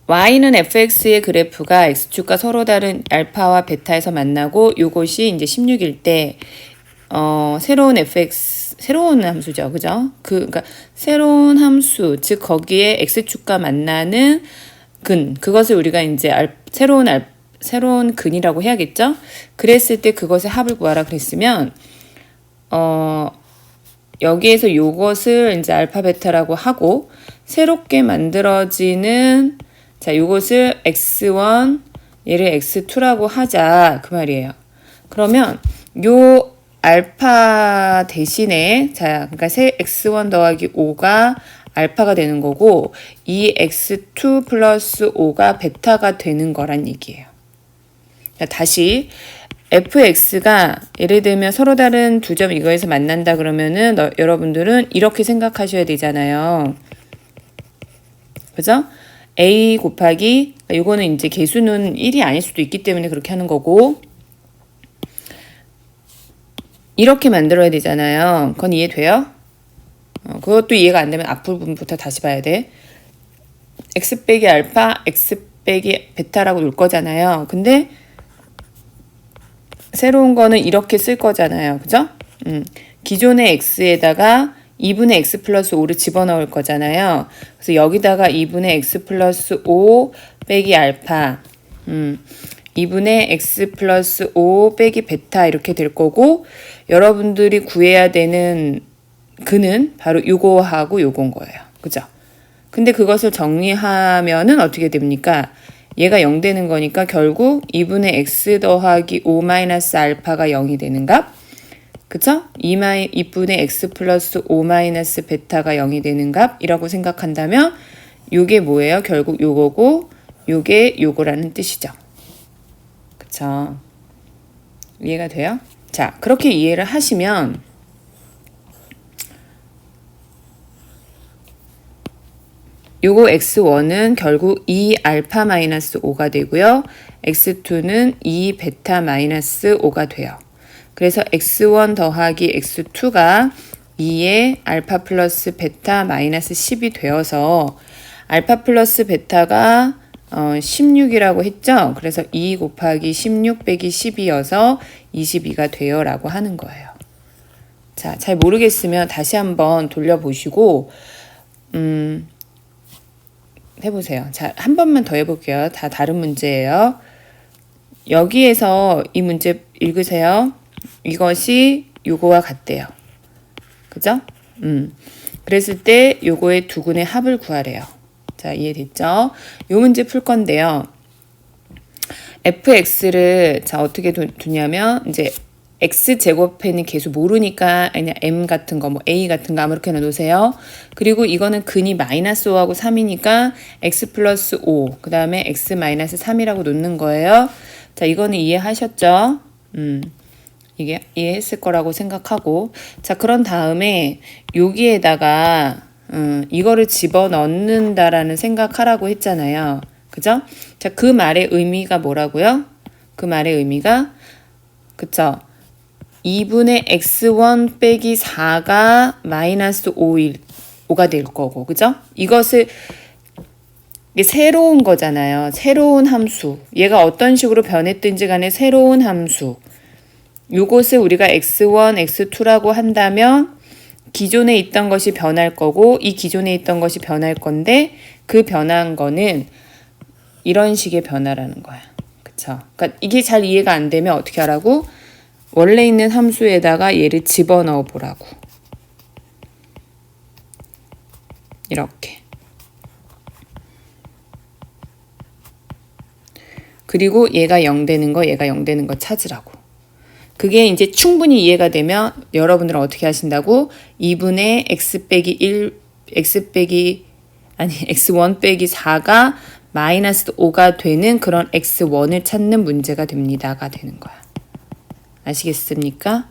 y는 fx의 그래프가 x축과 서로 다른 알파와 베타에서 만나고 요것이 이제 16일 때 새로운 함수죠. 그죠? 그러니까 새로운 함수, 즉 거기에 x축과 만나는 근, 그것을 우리가 이제 새로운 근이라고 해야겠죠? 그랬을 때 그것의 합을 구하라 그랬으면 여기에서 요것을 이제 알파 베타라고 하고 새롭게 만들어지는 자, 요것을 x1 얘를 x2라고 하자 그 말이에요. 그러면 요 알파 대신에 자, 그러니까 x1 더하기 5가 알파가 되는 거고 이 x2 플러스 5가 베타가 되는 거란 얘기예요. 자, 다시 fx가 예를 들면 서로 다른 두 점 이거에서 만난다 그러면은 여러분들은 이렇게 생각하셔야 되잖아요. 그죠? a 곱하기 이거는 이제 개수는 1이 아닐 수도 있기 때문에 그렇게 하는 거고 이렇게 만들어야 되잖아요. 그건 이해돼요? 그것도 이해가 안 되면 앞부분부터 다시 봐야 돼. x 빼기 알파, x 빼기 베타라고 놓을 거잖아요. 근데 새로운 거는 이렇게 쓸 거잖아요. 그죠? 기존의 x에다가 2분의 x 플러스 5를 집어넣을 거잖아요. 그래서 여기다가 2분의 x 플러스 5 빼기 알파 2분의 x 플러스 5 빼기 베타 이렇게 될 거고 여러분들이 구해야 되는 근은 바로 요거하고 요건 거예요. 그죠? 근데 그것을 정리하면은 어떻게 됩니까? 얘가 0 되는 거니까 결국 2분의 x 더하기 5 마이너스 알파가 0이 되는 값. 그쵸? 2분의 x 플러스 5 마이너스 베타가 0이 되는 값이라고 생각한다면 요게 뭐예요? 결국 요거고 요게 요거라는 뜻이죠. 그쵸? 이해가 돼요? 자, 그렇게 이해를 하시면 요거 x1은 결국 2 알파 마이너스 5가 되고요. x2는 2 베타 마이너스 5가 돼요. 그래서 x1 더하기 x2가 2의 알파 플러스 베타 마이너스 10이 되어서 알파 플러스 베타가 16이라고 했죠. 그래서 2 곱하기 16 빼기 10이어서 22가 돼요 라고 하는 거예요. 자, 잘 모르겠으면 다시 한번 돌려보시고 해보세요. 자, 한 번만 더 해볼게요. 다 다른 문제예요. 여기에서 이 문제 읽으세요. 이것이 요거와 같대요. 그죠? 그랬을 때 요거의 두 근의 합을 구하래요. 자, 이해됐죠? 요 문제 풀 건데요. fx를 자 어떻게 두냐면 이제 x제곱에는 계수 모르니까 그냥 m 같은 거 뭐 a 같은 거 아무렇게나 놓으세요. 그리고 이거는 근이 마이너스 5하고 3이니까 x 플러스 5 그 다음에 x 마이너스 3이라고 놓는 거예요. 자, 이거는 이해하셨죠? 이게 이해했을 거라고 생각하고, 자, 그런 다음에 여기에다가 이거를 집어넣는다라는 생각하라고 했잖아요. 그죠? 자, 그 말의 의미가 뭐라고요? 그 말의 의미가, 그쵸? 2분의 x1 빼기 4가 마이너스 5가 될 거고, 그죠? 이것을, 이게 새로운 거잖아요. 새로운 함수. 얘가 어떤 식으로 변했든지 간에 새로운 함수. 요것을 우리가 x1, x2라고 한다면 기존에 있던 것이 변할 거고 이 기존에 있던 것이 변할 건데 그 변한 거는 이런 식의 변화라는 거야. 그쵸? 그러니까 이게 잘 이해가 안 되면 어떻게 하라고? 원래 있는 함수에다가 얘를 집어넣어 보라고. 이렇게. 그리고 얘가 0 되는 거, 얘가 0 되는 거 찾으라고. 그게 이제 충분히 이해가 되면 여러분들은 어떻게 하신다고? 2분의 x 빼기 1, x1 빼기 4가 마이너스 5가 되는 그런 x1을 찾는 문제가 됩니다가 되는 거야. 아시겠습니까?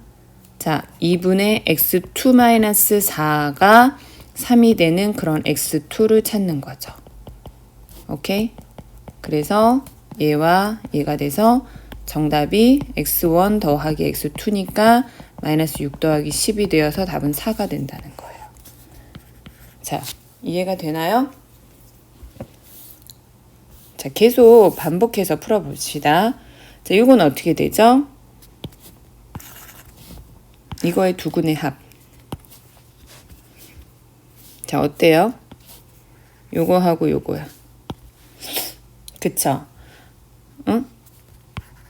자, 2분의 x2 마이너스 4가 3이 되는 그런 x2를 찾는 거죠. 오케이? 그래서 얘와 얘가 돼서 정답이 x1 더하기 x2니까 마이너스 6 더하기 10이 되어서 답은 4가 된다는 거예요. 자, 이해가 되나요? 자, 계속 반복해서 풀어봅시다. 자, 이건 어떻게 되죠? 이거의 두근의 합. 자, 어때요? 요거하고 요거야. 그쵸? 응?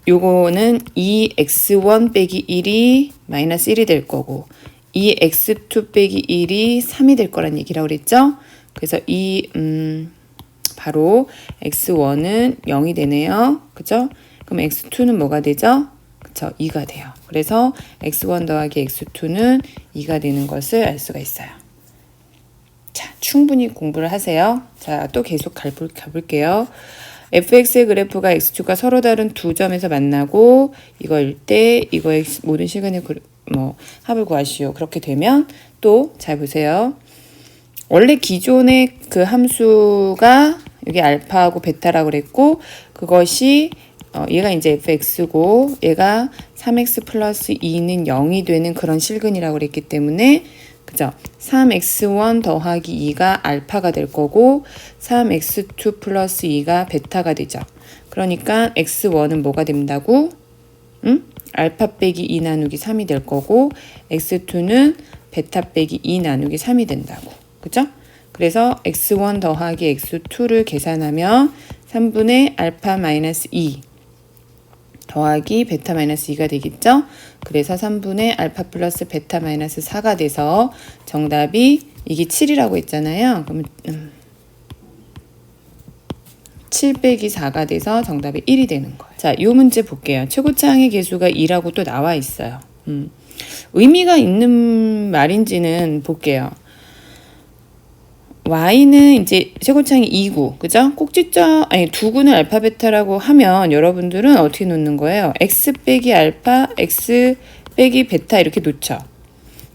요거는 2x1 빼기 1이 마이너스 1이 될 거고 2x2 빼기 1이 3이 될 거란 얘기라고 그랬죠? 그래서 바로 x1은 0이 되네요. 그죠? 그럼 x2는 뭐가 되죠? 그쵸? 2가 돼요. 그래서 x1 더하기 x2는 2가 되는 것을 알 수가 있어요. 자, 충분히 공부를 하세요. 자, 또 계속 가볼게요. fx의 그래프가 x축과 서로 다른 두 점에서 만나고 이거일 때 이거의 모든 시간의 합을 구하시오. 그렇게 되면 또 잘 보세요. 원래 기존의 그 함수가 여기 알파하고 베타라고 그랬고 그것이 얘가 이제 fx고 얘가 3x 플러스 2는 0이 되는 그런 실근이라고 그랬기 때문에 그죠? 3x1 더하기 2가 알파가 될 거고 3x2 플러스 2가 베타가 되죠. 그러니까 x1은 뭐가 된다고? 알파 빼기 2 나누기 3이 될 거고 x2는 베타 빼기 2 나누기 3이 된다고. 그죠? 그래서 x1 더하기 x2를 계산하면 3분의 알파 마이너스 2 더하기 베타 마이너스 2가 되겠죠? 그래서 3분의 알파 플러스 베타 마이너스 4가 돼서 정답이 이게 7이라고 했잖아요. 그러면 7 빼기 4가 돼서 정답이 1이 되는 거예요. 자, 이 문제 볼게요. 최고차항의 개수가 2라고 또 나와 있어요. 의미가 있는 말인지는 볼게요. y는 이제 최고차항이 2구, 그죠? 꼭지점, 두구는 알파 베타라고 하면 여러분들은 어떻게 놓는 거예요? x 빼기 알파, x 빼기 베타 이렇게 놓죠.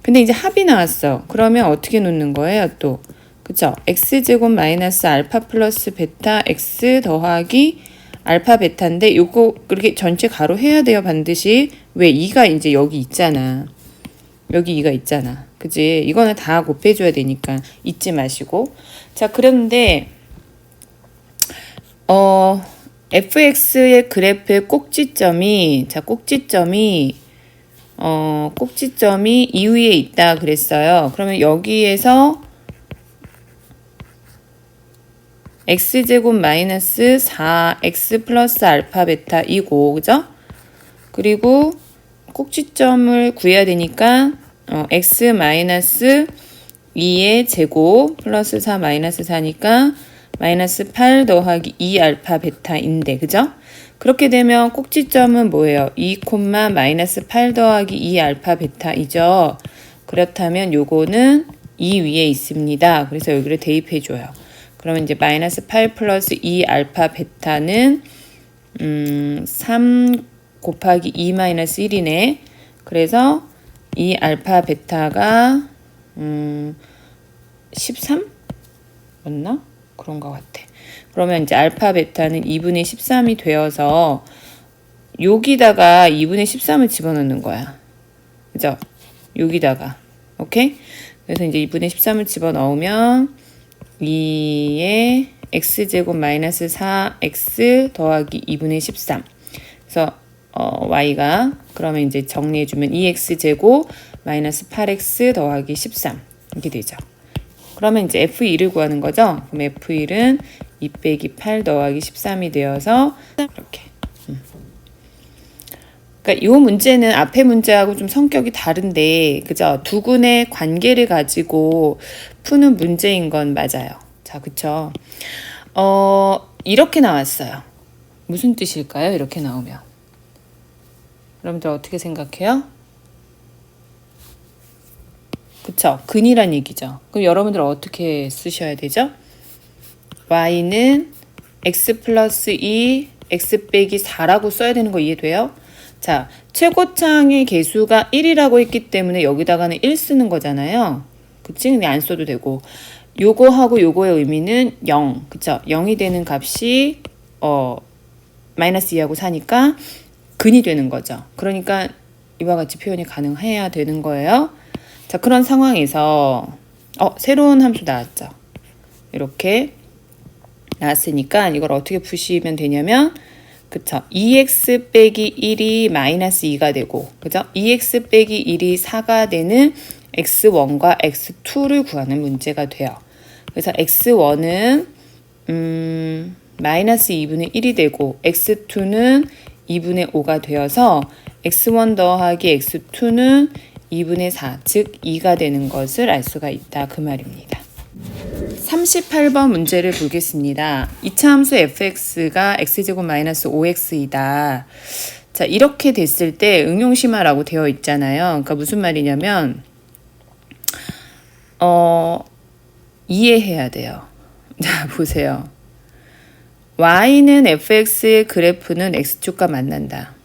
근데 이제 합이 나왔어. 그러면 어떻게 놓는 거예요? 또, 그죠? x제곱 마이너스 알파 플러스 베타 x 더하기 알파 베타인데 요거 그렇게 전체 가로 해야 돼요, 반드시. 왜? 2가 이제 여기 있잖아. 여기 2가 있잖아. 그지? 이거는 다 곱해줘야 되니까 잊지 마시고. 자, 그런데 fx의 그래프의 꼭지점이 꼭지점이 이 위에 있다 그랬어요. 그러면 여기에서 x제곱 마이너스 4x 플러스 알파 베타 이고, 그죠? 그리고 꼭지점을 구해야 되니까 x 마이너스 2의 제곱 플러스 4 마이너스 4니까 마이너스 8 더하기 2 알파 베타인데, 그죠? 그렇게 되면 꼭지점은 뭐예요? 2, 마이너스 8 더하기 2 알파 베타이죠. 그렇다면 요거는 이 위에 있습니다. 그래서 여기를 대입해줘요. 그러면 이제 마이너스 8 플러스 2 알파 베타는 3 곱하기 2 마이너스 1이네. 그래서 이 알파 베타가 13? 맞나? 그런 것 같아. 그러면 이제 알파 베타는 2분의 13이 되어서 여기다가 2분의 13을 집어넣는 거야. 그죠? 여기다가. 오케이? 그래서 이제 2분의 13을 집어넣으면 2의 x제곱 마이너스 4x 더하기 2분의 13. 그래서 y가 그러면 이제 정리해주면 2x제곱 마이너스 8x 더하기 13 이렇게 되죠. 그러면 이제 F1을 구하는 거죠. 그럼 F1은 2 빼기 8 더하기 13이 되어서 이렇게. 그러니까 이 문제는 앞에 문제하고 좀 성격이 다른데, 그죠? 두근의 관계를 가지고 푸는 문제인 건 맞아요. 자, 그쵸? 이렇게 나왔어요. 무슨 뜻일까요? 이렇게 나오면. 여러분들 어떻게 생각해요? 그쵸? 근이란 얘기죠. 그럼 여러분들 어떻게 쓰셔야 되죠? y는 x 플러스 2, x 빼기 4라고 써야 되는 거 이해돼요? 자, 최고창의 개수가 1이라고 했기 때문에 여기다가는 1 쓰는 거잖아요. 그치? 근데 안 써도 되고. 요거하고 요거의 의미는 0. 그쵸? 0이 되는 값이, 마이너스 2하고 4니까 근이 되는 거죠. 그러니까 이와 같이 표현이 가능해야 되는 거예요. 자, 그런 상황에서, 새로운 함수 나왔죠. 이렇게 나왔으니까 이걸 어떻게 푸시면 되냐면, 그쵸. 2x 빼기 1이 마이너스 2가 되고, 그죠? 2x 빼기 1이 4가 되는 x1과 x2를 구하는 문제가 돼요. 그래서 x1은, 마이너스 2분의 1이 되고, x2는 2분의 5가 되어서, x1 더하기 x2는 2분의 4, 즉 2가 되는 것을 알 수가 있다. 그 말입니다. 38번 문제를 보겠습니다. 2차 함수 fx가 x제곱 마이너스 5x이다. 자, 이렇게 됐을 때 응용심화라고 되어 있잖아요. 그러니까 무슨 말이냐면 이해해야 돼요. 자, 보세요. y는 fx의 그래프는 x축과 만난다.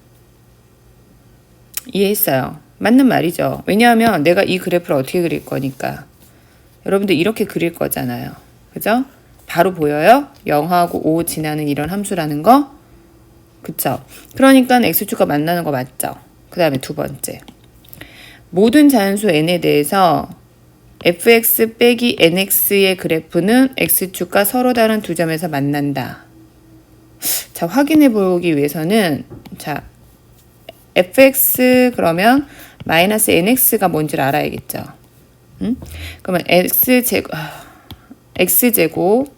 이해했어요. 맞는 말이죠. 왜냐하면 내가 이 그래프를 어떻게 그릴 거니까. 여러분들 이렇게 그릴 거잖아요. 그죠? 바로 보여요? 0하고 5 지나는 이런 함수라는 거? 그쵸? 그러니까 x축과 만나는 거 맞죠? 그 다음에 두 번째. 모든 자연수 n에 대해서 fx 빼기 nx의 그래프는 x축과 서로 다른 두 점에서 만난다. 자, 확인해 보기 위해서는 자, fx 그러면 마이너스 nx가 뭔지를 알아야겠죠. 그러면 x제곱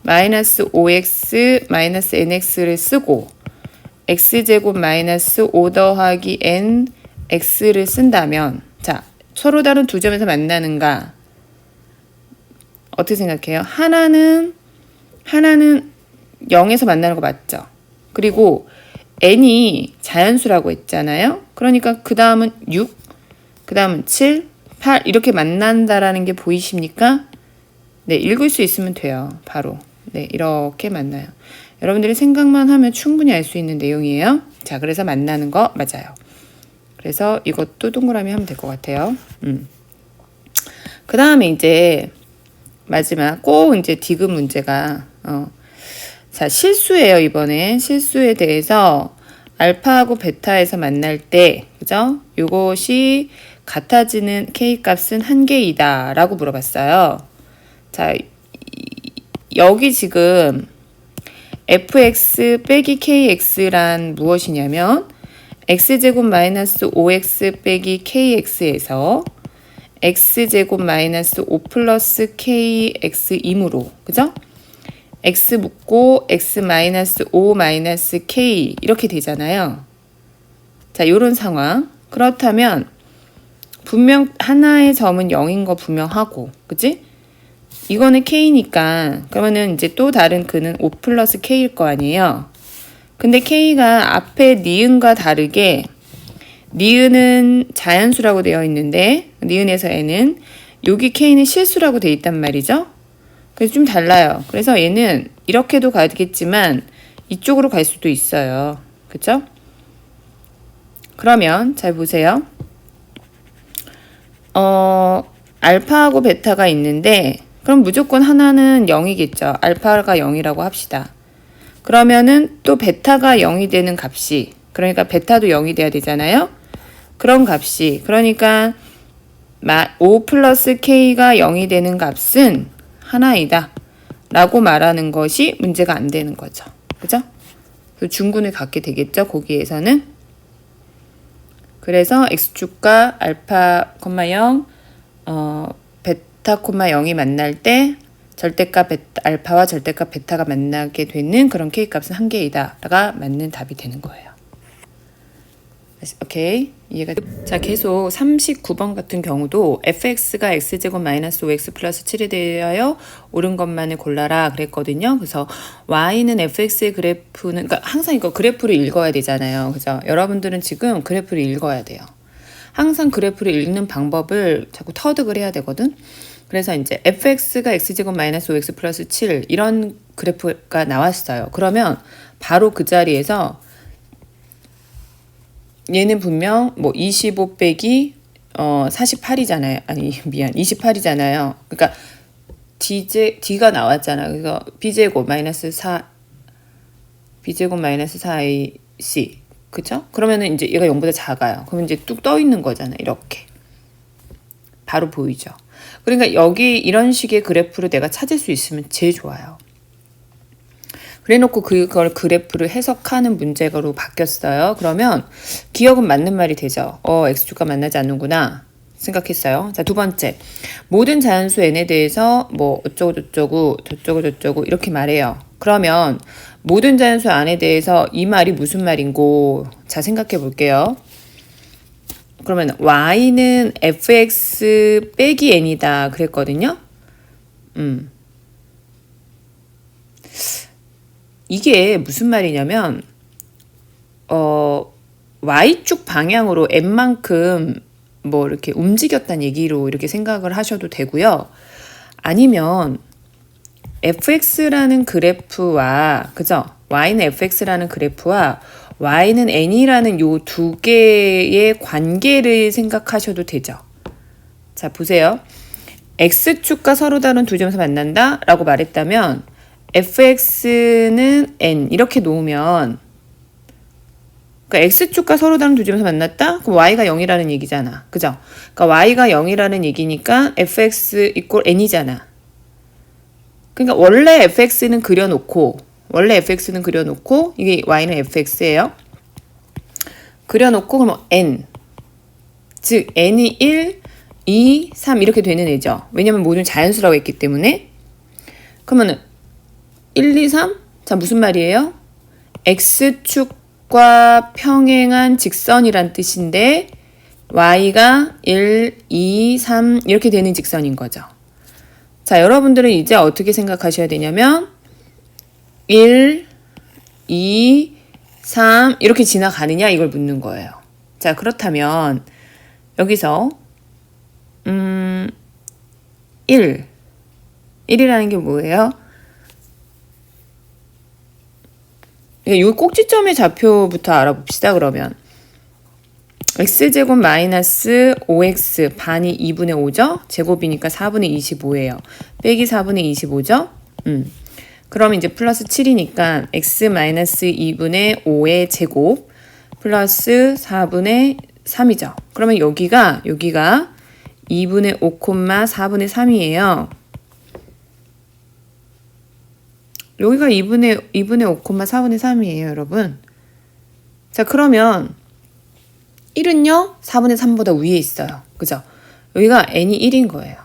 마이너스 5x 마이너스 nx를 쓰고 x제곱 마이너스 5 더하기 n x를 쓴다면 자, 서로 다른 두 점에서 만나는가? 어떻게 생각해요? 하나는 0에서 만나는 거 맞죠? 그리고 n이 자연수라고 했잖아요. 그러니까 그 다음은 6, 그 다음은 7, 8 이렇게 만난다라는 게 보이십니까? 네, 읽을 수 있으면 돼요. 바로. 네, 이렇게 만나요. 여러분들이 생각만 하면 충분히 알 수 있는 내용이에요. 자, 그래서 만나는 거 맞아요. 그래서 이것도 동그라미 하면 될 것 같아요. 그 다음에 이제 마지막 꼭 이제 디귿 문제가 자, 실수예요. 이번에 실수에 대해서 알파하고 베타에서 만날 때 그죠? 요것이 같아지는 k 값은 한 개이다 라고 물어봤어요. 자, 여기 지금 fx 빼기 kx란 무엇이냐면 x제곱 마이너스 5x 빼기 kx에서 x제곱 마이너스 5 플러스 kx이므로 그죠? x 묻고 x 마이너스 5 마이너스 k 이렇게 되잖아요. 자, 요런 상황. 그렇다면 분명 하나의 점은 0인 거 분명하고 그치? 이거는 k니까 그러면은 이제 또 다른 그는 5 플러스 k일 거 아니에요. 근데 k가 앞에 니은과 다르게 니은은 자연수라고 되어 있는데 니은에서 n은 여기 k는 실수라고 되어 있단 말이죠. 그래서 좀 달라요. 그래서 얘는 이렇게도 가겠지만 이쪽으로 갈 수도 있어요. 그쵸? 그러면 잘 보세요. 알파하고 베타가 있는데 그럼 무조건 하나는 0이겠죠. 알파가 0이라고 합시다. 그러면은 또 베타가 0이 되는 값이, 그러니까 베타도 0이 돼야 되잖아요. 그런 값이, 그러니까 5 플러스 K가 0이 되는 값은 하나이다 라고 말하는 것이 문제가 안 되는 거죠. 그죠? 그 중군을 갖게 되겠죠. 거기에서는. 그래서 X축과 알파, 0, 베타, 0이 만날 때 절대값 알파와 절대값 베타가 만나게 되는 그런 K값은 한 개이다 라가 맞는 답이 되는 거예요. 오케이, 이해가. 자, 계속 39번 같은 경우도 fx가 x제곱 마이너스 5x 플러스 7에 대하여 옳은 것만을 골라라 그랬거든요. 그래서 y는 fx의 그래프는, 그러니까 항상 이거 그래프를 읽어야 되잖아요. 그죠? 여러분들은 지금 그래프를 읽어야 돼요. 항상 그래프를 읽는 방법을 자꾸 터득을 해야 되거든. 그래서 이제 fx가 x제곱 마이너스 5x 플러스 7 이런 그래프가 나왔어요. 그러면 바로 그 자리에서 얘는 분명 뭐 25 빼기 48이잖아요. 아니 미안 28이잖아요. 그러니까 D가 나왔잖아. 그래서 B제곱 마이너스 4AC 그쵸? 그러면은 이제 얘가 0보다 작아요. 그러면 이제 뚝 떠 있는 거잖아. 이렇게 바로 보이죠. 그러니까 여기 이런 식의 그래프를 내가 찾을 수 있으면 제일 좋아요. 그래놓고 그걸 그래프를 해석하는 문제로 바뀌었어요. 그러면 기억은 맞는 말이 되죠. X축과 만나지 않는구나 생각했어요. 자, 두 번째. 모든 자연수 n에 대해서 뭐 어쩌고 저쩌고 이렇게 말해요. 그러면 모든 자연수 n에 대해서 이 말이 무슨 말인고? 자, 생각해 볼게요. 그러면 y는 fx 빼기 n이다 그랬거든요. 이게 무슨 말이냐면 y축 방향으로 n만큼 뭐 이렇게 움직였다는 얘기로 이렇게 생각을 하셔도 되고요. 아니면 fx라는 그래프와 그죠? y는 fx라는 그래프와 y는 n이라는 요 두 개의 관계를 생각하셔도 되죠. 자, 보세요. x축과 서로 다른 두 점에서 만난다 라고 말했다면 fx는 n 이렇게 놓으면 그러니까 x축과 서로 다른 두 점에서 만났다? 그럼 y가 0이라는 얘기잖아. 그죠? 그러니까 y가 0이라는 얘기니까 fx 이꼴 n이잖아. 그러니까 원래 fx는 그려놓고 이게 y는 fx예요. 그려놓고 그러면 n 즉 n이 1, 2, 3 이렇게 되는 애죠. 왜냐면 모든 자연수라고 했기 때문에. 그러면은 1, 2, 3? 자, 무슨 말이에요? x축과 평행한 직선이란 뜻인데 y가 1, 2, 3 이렇게 되는 직선인 거죠. 자, 여러분들은 이제 어떻게 생각하셔야 되냐면 1, 2, 3 이렇게 지나가느냐 이걸 묻는 거예요. 자, 그렇다면 여기서 1이라는 게 뭐예요? 이 꼭지점의 좌표부터 알아봅시다. 그러면 x제곱 마이너스 5x 반이 2분의 5죠? 제곱이니까 4분의 25예요. 빼기 4분의 25죠? 그럼 이제 플러스 7이니까 x 마이너스 2분의 5의 제곱 플러스 4분의 3이죠. 그러면 여기가 2분의 5, 4분의 3이에요. 여기가 2분의 5, 4분의 3이에요, 여러분. 자, 그러면 1은요, 4분의 3보다 위에 있어요. 그죠? 여기가 n이 1인 거예요.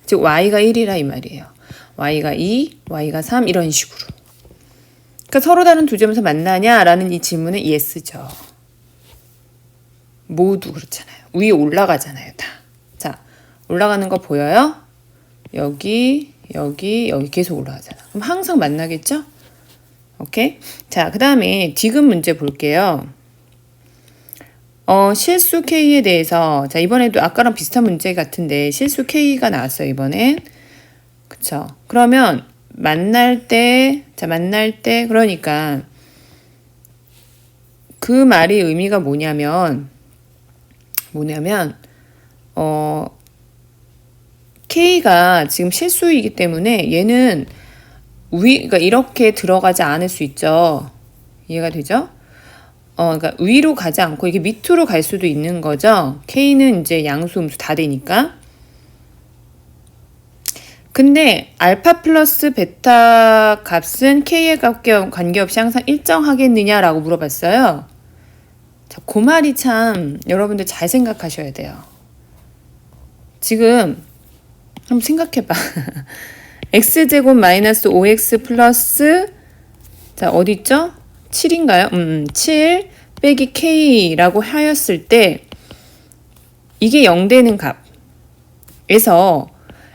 즉, y가 1이라 이 말이에요. y가 2, y가 3 이런 식으로. 그러니까 서로 다른 두 점에서 만나냐라는 이 질문은 yes죠. 모두 그렇잖아요. 위에 올라가잖아요, 다. 자, 올라가는 거 보여요? 여기 계속 올라가잖아. 그럼 항상 만나겠죠? 오케이? 자, 그 다음에 디귿 문제 볼게요. 실수 K에 대해서, 자, 이번에도 아까랑 비슷한 문제 같은데, 실수 K가 나왔어요, 이번엔. 그쵸? 그러면, 만날 때, 그러니까, 그 말이 의미가 뭐냐면, 뭐냐면 K가 지금 실수이기 때문에 얘는 그러니까 이렇게 들어가지 않을 수 있죠. 이해가 되죠? 그러니까 위로 가지 않고 이게 밑으로 갈 수도 있는 거죠. K는 이제 양수, 음수 다 되니까. 근데 알파 플러스 베타 값은 K에 관계없이 항상 일정하겠느냐라고 물어봤어요. 자, 그 말이 참 여러분들 잘 생각하셔야 돼요. 지금 한번 생각해봐. x제곱 마이너스 5x 플러스 자 어디 있죠? 7인가요? 7 빼기 k라고 하였을 때 이게 0 되는 값에서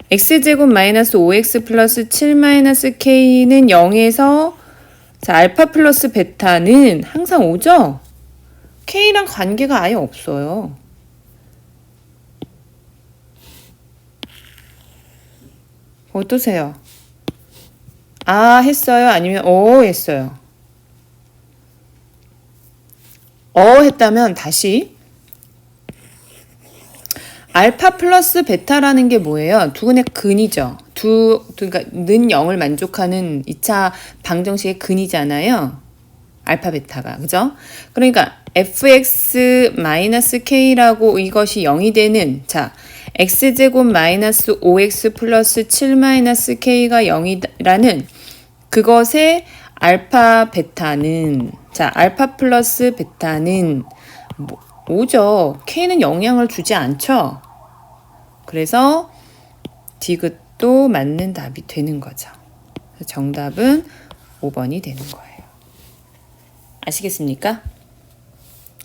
x제곱 마이너스 5x 플러스 7 마이너스 k는 0에서 자 알파 플러스 베타는 항상 5죠? k랑 관계가 아예 없어요. 어떠세요? 아 했어요? 아니면 했어요? 했다면 다시 알파 플러스 베타라는 게 뭐예요? 두근의 근이죠. 그러니까 는 0을 만족하는 2차 방정식의 근이잖아요. 알파 베타가 그죠? 그러니까 fx-k라고 이것이 0이 되는 자 x제곱 마이너스 5x 플러스 7 마이너스 k가 0이라는 그것의 알파 베타는 자 알파 플러스 베타는 5죠. k는 영향을 주지 않죠. 그래서 디귿도 맞는 답이 되는 거죠. 정답은 5번이 되는 거예요. 아시겠습니까?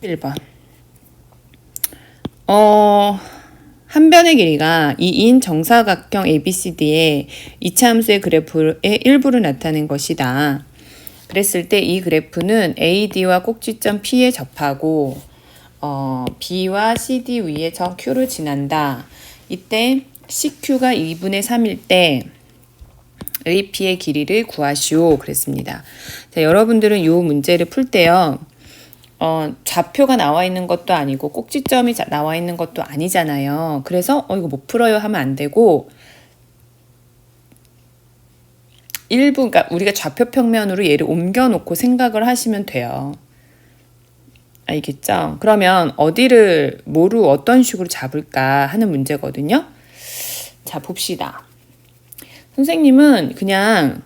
1번. 한 변의 길이가 2인 정사각형 ABCD의 이차함수의 그래프의 일부를 나타낸 것이다. 그랬을 때 이 그래프는 AD와 꼭지점 P에 접하고 B와 CD 위에 점 Q를 지난다. 이때 CQ가 2분의 3일 때 AP의 길이를 구하시오. 그랬습니다. 자, 여러분들은 이 문제를 풀 때요. 좌표가 나와 있는 것도 아니고 꼭지점이 나와 있는 것도 아니잖아요. 그래서 이거 못 풀어요 하면 안 되고 그러니까 우리가 좌표 평면으로 얘를 옮겨놓고 생각을 하시면 돼요. 알겠죠? 그러면 뭐로 어떤 식으로 잡을까 하는 문제거든요. 자, 봅시다. 선생님은 그냥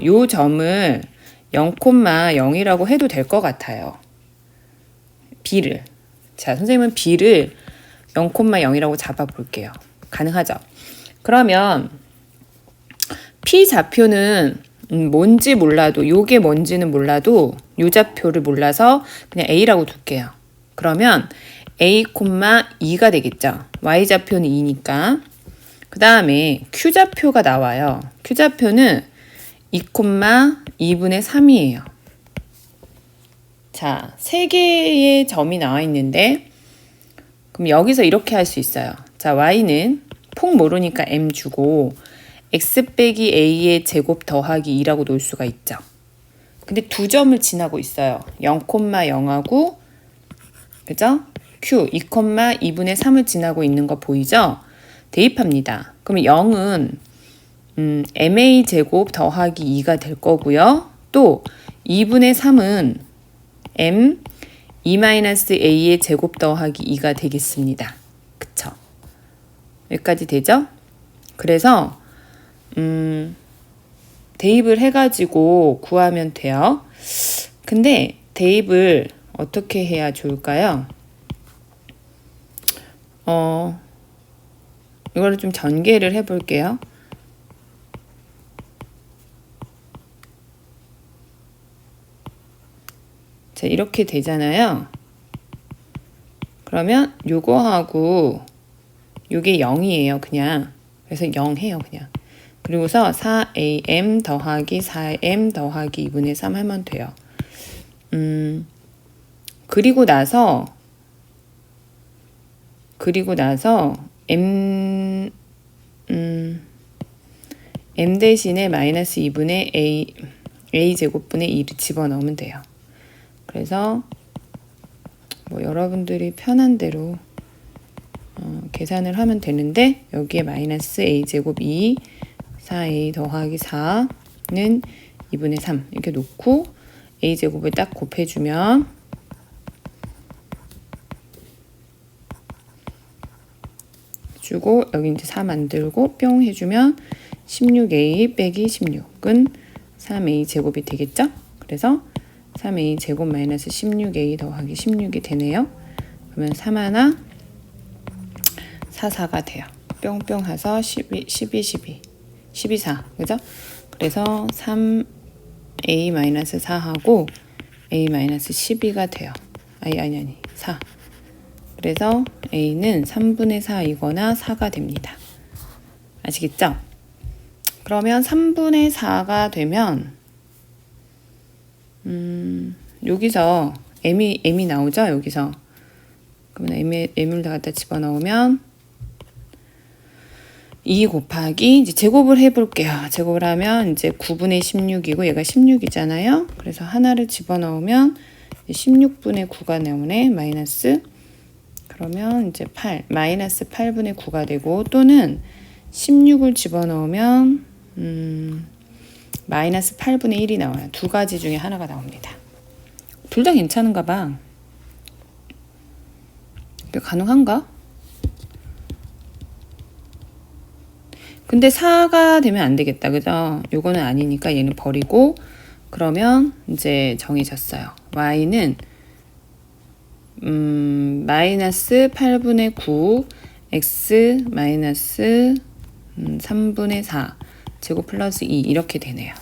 요 점을 0,0이라고 해도 될 것 같아요. B를. 자, 선생님은 B를 0,0이라고 잡아볼게요. 가능하죠? 그러면 P 좌표는 뭔지 몰라도 요게 뭔지는 몰라도 요 좌표를 몰라서 그냥 A라고 둘게요. 그러면 A, 2가 되겠죠. Y 좌표는 2니까. 그 다음에 Q 좌표가 나와요. Q 좌표는 2,2분의 3이에요. 자, 3개의 점이 나와 있는데 그럼 여기서 이렇게 할 수 있어요. 자, Y는 폭 모르니까 M 주고 X 빼기 A의 제곱 더하기 2라고 놓을 수가 있죠. 근데 두 점을 지나고 있어요. 0,0하고 그죠? Q 2,2분의 3을 지나고 있는 거 보이죠? 대입합니다. 그럼 0은 MA 제곱 더하기 2가 될 거고요. 또 2분의 3은 M 2-A의 제곱 더하기 2가 되겠습니다. 그쵸? 여기까지 되죠? 그래서 대입을 해가지고 구하면 돼요. 근데 대입을 어떻게 해야 좋을까요? 이거를 좀 전개를 해볼게요. 자, 이렇게 되잖아요. 그러면 요거하고 요게 0이에요. 그냥. 그래서 0 해요. 그냥. 그리고서 4am 더하기 4m 더하기 2분의 3 하면 돼요. 그리고 나서 m 대신에 마이너스 2분의 a 제곱분의 2를 집어넣으면 돼요. 그래서 뭐 여러분들이 편한 대로 계산을 하면 되는데 여기에 마이너스 a제곱 2 4a 더하기 4는 2분의 3 이렇게 놓고 a제곱을 딱 곱해주면 주고 여기 이제 4 만들고 뿅 해주면 16a 빼기 16은 3a 제곱이 되겠죠? 그래서 3a 제곱 마이너스 16a 더하기 16이 되네요. 그러면 3 하나 4, 4가 돼요. 뿅뿅 해서 12, 4. 그죠? 그래서 3a-4하고 a-12가 돼요. 아니. 4. 그래서 a는 3분의 4이거나 4가 됩니다. 아시겠죠? 그러면 3분의 4가 되면 여기서 m이 나오죠? 여기서. 그러면 m을 다 갖다 집어넣으면 2 곱하기 이제 제곱을 해볼게요. 제곱을 하면 이제 9분의 16이고 얘가 16이잖아요. 그래서 하나를 집어넣으면 16분의 9가 나오네. 마이너스 그러면 이제 8 마이너스 8분의 9가 되고 또는 16을 집어넣으면 마이너스 8분의 1이 나와요. 두 가지 중에 하나가 나옵니다. 둘 다 괜찮은가 봐. 이게 가능한가? 근데 4가 되면 안 되겠다. 그죠? 요거는 아니니까 얘는 버리고 그러면 이제 정해졌어요. y는 마이너스 8분의 9 x 마이너스 3분의 4 제곱 플러스 2 이렇게 되네요.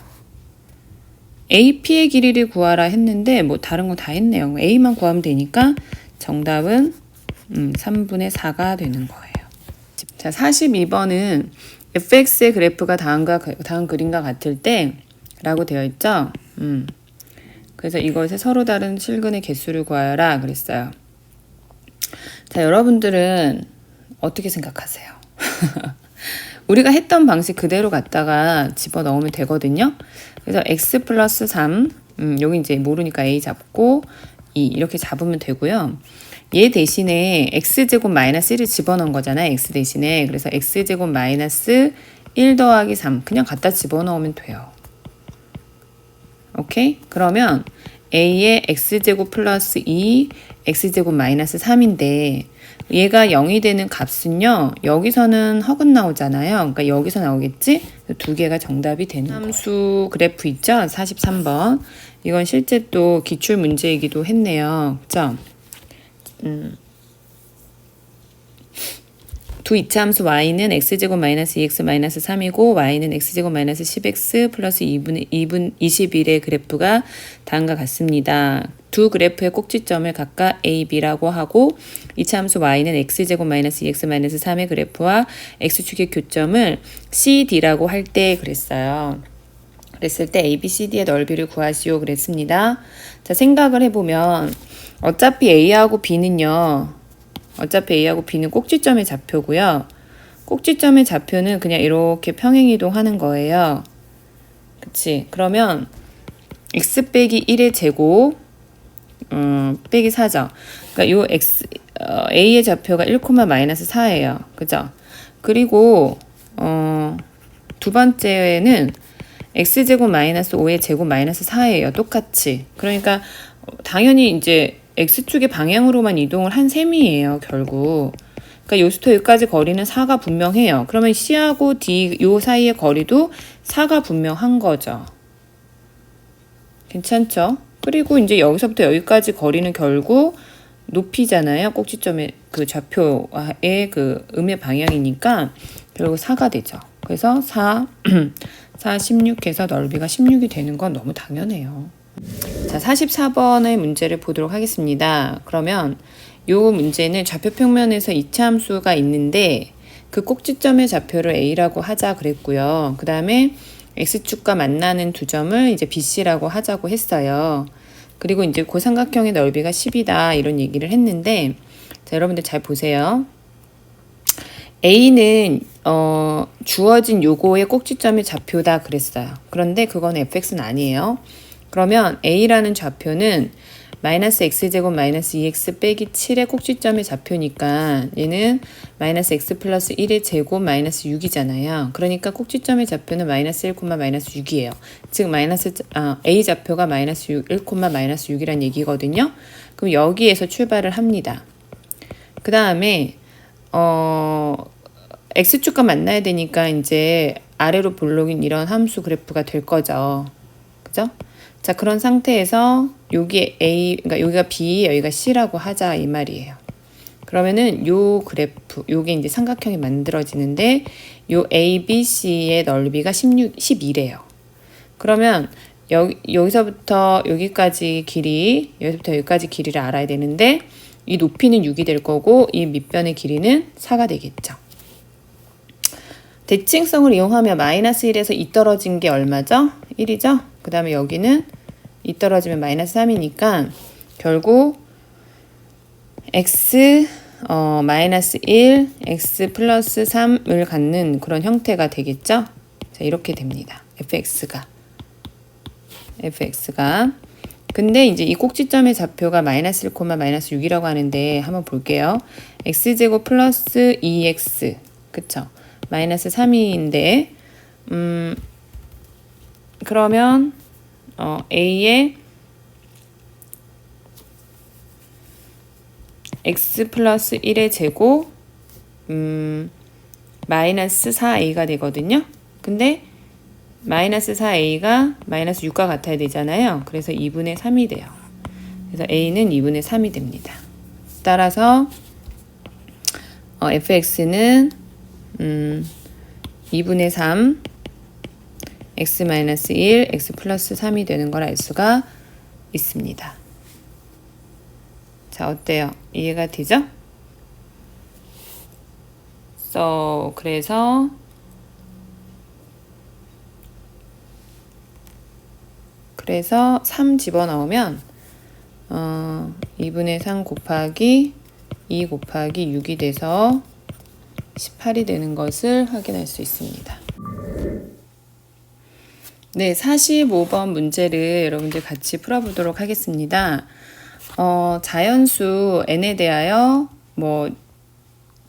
AP의 길이를 구하라 했는데 뭐 다른 거 다 했네요. A만 구하면 되니까 정답은 3분의 4가 되는 거예요. 자, 42번은 fx의 그래프가 다음 그림과 같을 때 라고 되어 있죠. 그래서 이것의 서로 다른 실근의 개수를 구하여라 그랬어요. 자, 여러분들은 어떻게 생각하세요? 우리가 했던 방식 그대로 갖다가 집어넣으면 되거든요. 그래서 x 플러스 3 여기 이제 모르니까 a 잡고 2 이렇게 잡으면 되고요. 얘 대신에 x제곱 마이너스 1을 집어넣은 거잖아요. x 대신에. 그래서 x제곱 마이너스 1 더하기 3 그냥 갖다 집어넣으면 돼요. 오케이? 그러면 a의 x제곱 플러스 2 x제곱 마이너스 3인데 얘가 0이 되는 값은요. 여기서는 허근 나오잖아요. 그러니까 여기서 나오겠지? 두 개가 정답이 되는 거예요. 함수 그래프 있죠? 43번. 이건 실제 또 기출 문제이기도 했네요. 그죠? 두 이차함수 y는 x제곱 마이너스 2x 마이너스 3이고 y는 x제곱 마이너스 10x 플러스 2분 21의 그래프가 다음과 같습니다. 두 그래프의 꼭지점을 각각 a, b라고 하고 이차함수 y는 x제곱 마이너스 2x 마이너스 3의 그래프와 x축의 교점을 c, d라고 할 때 그랬어요. 그랬을 때 a, b, c, d의 넓이를 구하시오 그랬습니다. 자, 생각을 해보면 어차피 a하고 b는요. 어차피 a하고 b는 꼭지점의 좌표고요. 꼭지점의 좌표는 그냥 이렇게 평행이동하는 거예요. 그치? 그러면 x 빼기 1의 제곱 빼기 4죠. 그러니까 요 a의 좌표가 1, 마이너스 4예요. 그죠? 그리고 두 번째는 x제곱 마이너스 5의 제곱 마이너스 4예요. 똑같이. 그러니까 당연히 이제 x축의 방향으로만 이동을 한 셈이에요. 결국. 그러니까 요수터 여기까지 거리는 4가 분명해요. 그러면 C하고 D 요 사이의 거리도 4가 분명한 거죠. 괜찮죠? 그리고 이제 여기서부터 여기까지 거리는 결국 높이잖아요. 꼭지점의 그 좌표의 그 음의 방향이니까 결국 4가 되죠. 그래서 4, 16 해서 넓이가 16이 되는 건 너무 당연해요. 자, 44번의 문제를 보도록 하겠습니다. 그러면 이 문제는 좌표 평면에서 이차함수가 있는데 그 꼭지점의 좌표를 A라고 하자 그랬고요. 그 다음에 X축과 만나는 두 점을 이제 BC라고 하자고 했어요. 그리고 이제 그 삼각형의 넓이가 10이다 이런 얘기를 했는데 자, 여러분들 잘 보세요. A는 주어진 요거의 꼭지점의 좌표다 그랬어요. 그런데 그건 fx는 아니에요. 그러면 A라는 좌표는 마이너스 x제곱 마이너스 2x 빼기 7의 꼭지점의 좌표니까 얘는 마이너스 x 플러스 1의 제곱 마이너스 6이잖아요. 그러니까 꼭지점의 좌표는 마이너스 1, 마이너스 6이에요. 즉 a 좌표가 마이너스 6, 1, 마이너스 6이란 얘기거든요. 그럼 여기에서 출발을 합니다. 그 다음에 x축과 만나야 되니까 이제 아래로 볼록인 이런 함수 그래프가 될 거죠. 그죠? 자, 그런 상태에서 여기 A, 그러니까 여기가 B, 여기가 C라고 하자 이 말이에요. 그러면은 요 그래프, 요게 이제 삼각형이 만들어지는데 요 A, B, C의 넓이가 12래요. 그러면 여기서부터 여기까지 길이를 알아야 되는데 이 높이는 6이 될 거고 이 밑변의 길이는 4가 되겠죠. 대칭성을 이용하면 마이너스 1에서 2 떨어진 게 얼마죠? 1이죠? 그 다음에 여기는 2 떨어지면 마이너스 3이니까 결국 x 마이너스 1, x 플러스 3을 갖는 그런 형태가 되겠죠? 자, 이렇게 됩니다. fx가. 근데 이제 이 꼭지점의 좌표가 마이너스 1, 마이너스 6이라고 하는데 한번 볼게요. x제곱 플러스 2x. 그쵸? 마이너스 3인데 그러면 a의 x 플러스 1의 제곱 마이너스 4a가 되거든요. 근데 마이너스 4a가 마이너스 6과 같아야 되잖아요. 그래서 2분의 3이 돼요. 그래서 a는 2분의 3이 됩니다. 따라서 fx는 2분의 3 x 마이너스 1 x 플러스 3이 되는 걸 알 수가 있습니다. 자, 어때요? 이해가 되죠? 그래서 그래서 3 집어넣으면 2분의 3 곱하기 2 곱하기 6이 돼서 18이 되는 것을 확인할 수 있습니다. 네, 45번 문제를 여러분들 같이 풀어보도록 하겠습니다. 자연수 n에 대하여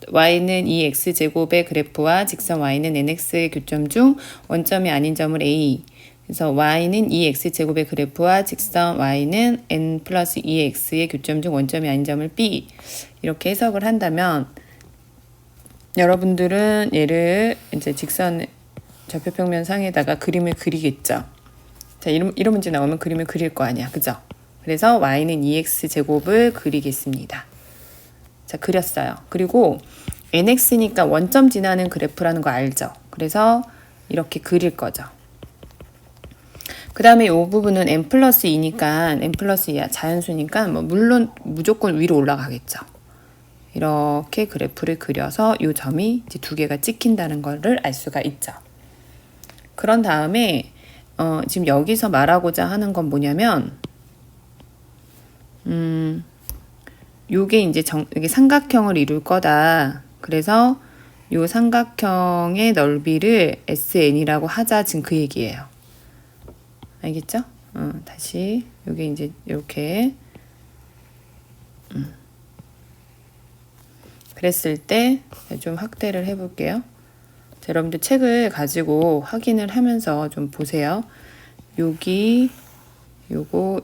y는 2x제곱의 그래프와 직선 y는 nx의 교점 중 원점이 아닌 점을 a. 그래서 y는 2x제곱의 그래프와 직선 y는 n 플러스 2x의 교점 중 원점이 아닌 점을 b. 이렇게 해석을 한다면 여러분들은 얘를 이제 직선 좌표평면 상에다가 그림을 그리겠죠. 자, 이런 문제 나오면 그림을 그릴 거 아니야. 그죠? 그래서 y는 2x제곱을 그리겠습니다. 자, 그렸어요. 그리고 nx니까 원점 지나는 그래프라는 거 알죠? 그래서 이렇게 그릴 거죠. 그 다음에 이 부분은 n 플러스 2니까 n 플러스 2야. 자연수니까 물론 무조건 위로 올라가겠죠. 이렇게 그래프를 그려서 이 점이 이제 두 개가 찍힌다는 거를 알 수가 있죠. 그런 다음에 지금 여기서 말하고자 하는 건 뭐냐면 요게 이제 이게 삼각형을 이룰 거다. 그래서 요 삼각형의 넓이를 SN이라고 하자. 지금 그 얘기예요. 알겠죠? 다시 요게 이제 이렇게 그랬을 때 좀 확대를 해볼게요. 자, 여러분들 책을 가지고 확인을 하면서 좀 보세요. 여기 요거를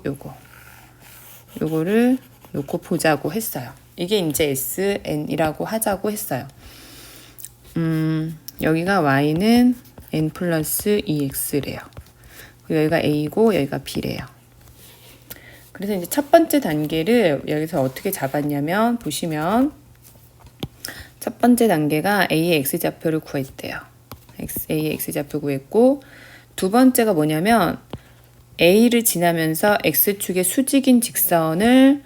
놓고 보자고 했어요. 이게 이제 SN이라고 하자고 했어요. 여기가 y는 n 플러스 2x래요. 여기가 a고 여기가 b래요. 그래서 이제 첫 번째 단계를 여기서 어떻게 잡았냐면 보시면 첫 번째 단계가 a의 x좌표를 구했대요. a의 x좌표 구했고 두 번째가 뭐냐면 a를 지나면서 x축의 수직인 직선을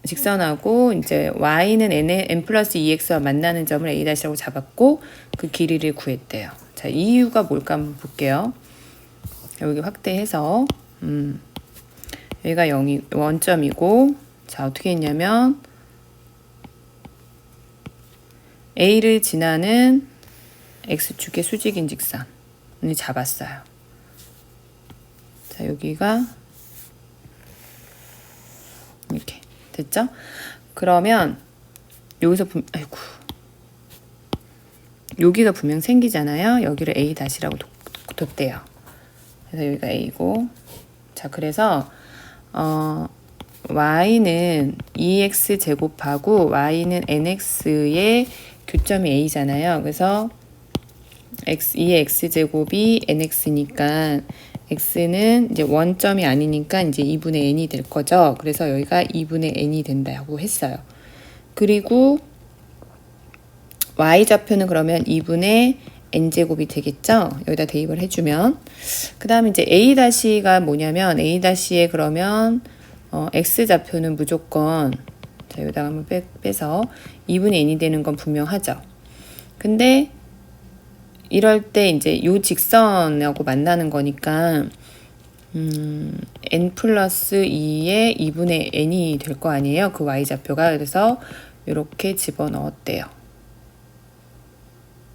직선하고 이제 y는 n 플러스 2x와 만나는 점을 a-라고 잡았고 그 길이를 구했대요. 자, 이유가 뭘까 한번 볼게요. 여기 확대해서 여기가 원점이고 자, 어떻게 했냐면 A를 지나는 X축의 수직인 직선을 잡았어요. 자, 여기가 됐죠? 그러면 여기서 아이고. 여기가 분명 생기잖아요. 여기를 A 다시라고 뒀대요. 그래서 여기가 A고. 자, 그래서 y는 2x 제곱하고 y는 nx의 교점이 A잖아요. 그래서 2의 x제곱이 nx니까 x는 이제 원점이 아니니까 이제 2분의 n이 될 거죠. 그래서 여기가 2분의 n이 된다고 했어요. 그리고 y좌표는 그러면 2분의 n제곱이 되겠죠. 여기다 대입을 해주면 그 다음에 이제 a-가 뭐냐면 a-에 그러면 x좌표는 무조건 자 여기다가 한번 빼서 2분의 n이 되는 건 분명하죠. 근데 이럴 때 이제 요 직선하고 만나는 거니까 n 플러스 2의 2분의 n이 될 거 아니에요. 그 y좌표가. 그래서 이렇게 집어넣었대요.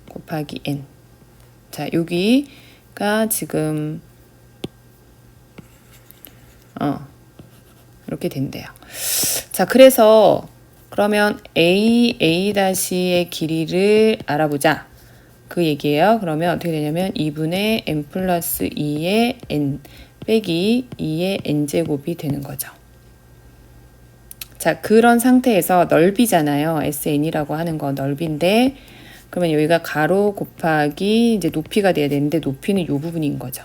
곱하기 n. 자, 여기가 지금 이렇게 된대요. 자, 그래서 그러면 a''의 길이를 알아보자. 그 얘기예요. 그러면 어떻게 되냐면 2분의 n 플러스 2의 n 빼기 2의 n제곱이 되는 거죠. 자, 그런 상태에서 넓이잖아요. SN이라고 하는 건 넓이인데 그러면 여기가 가로 곱하기 이제 높이가 돼야 되는데 높이는 이 부분인 거죠.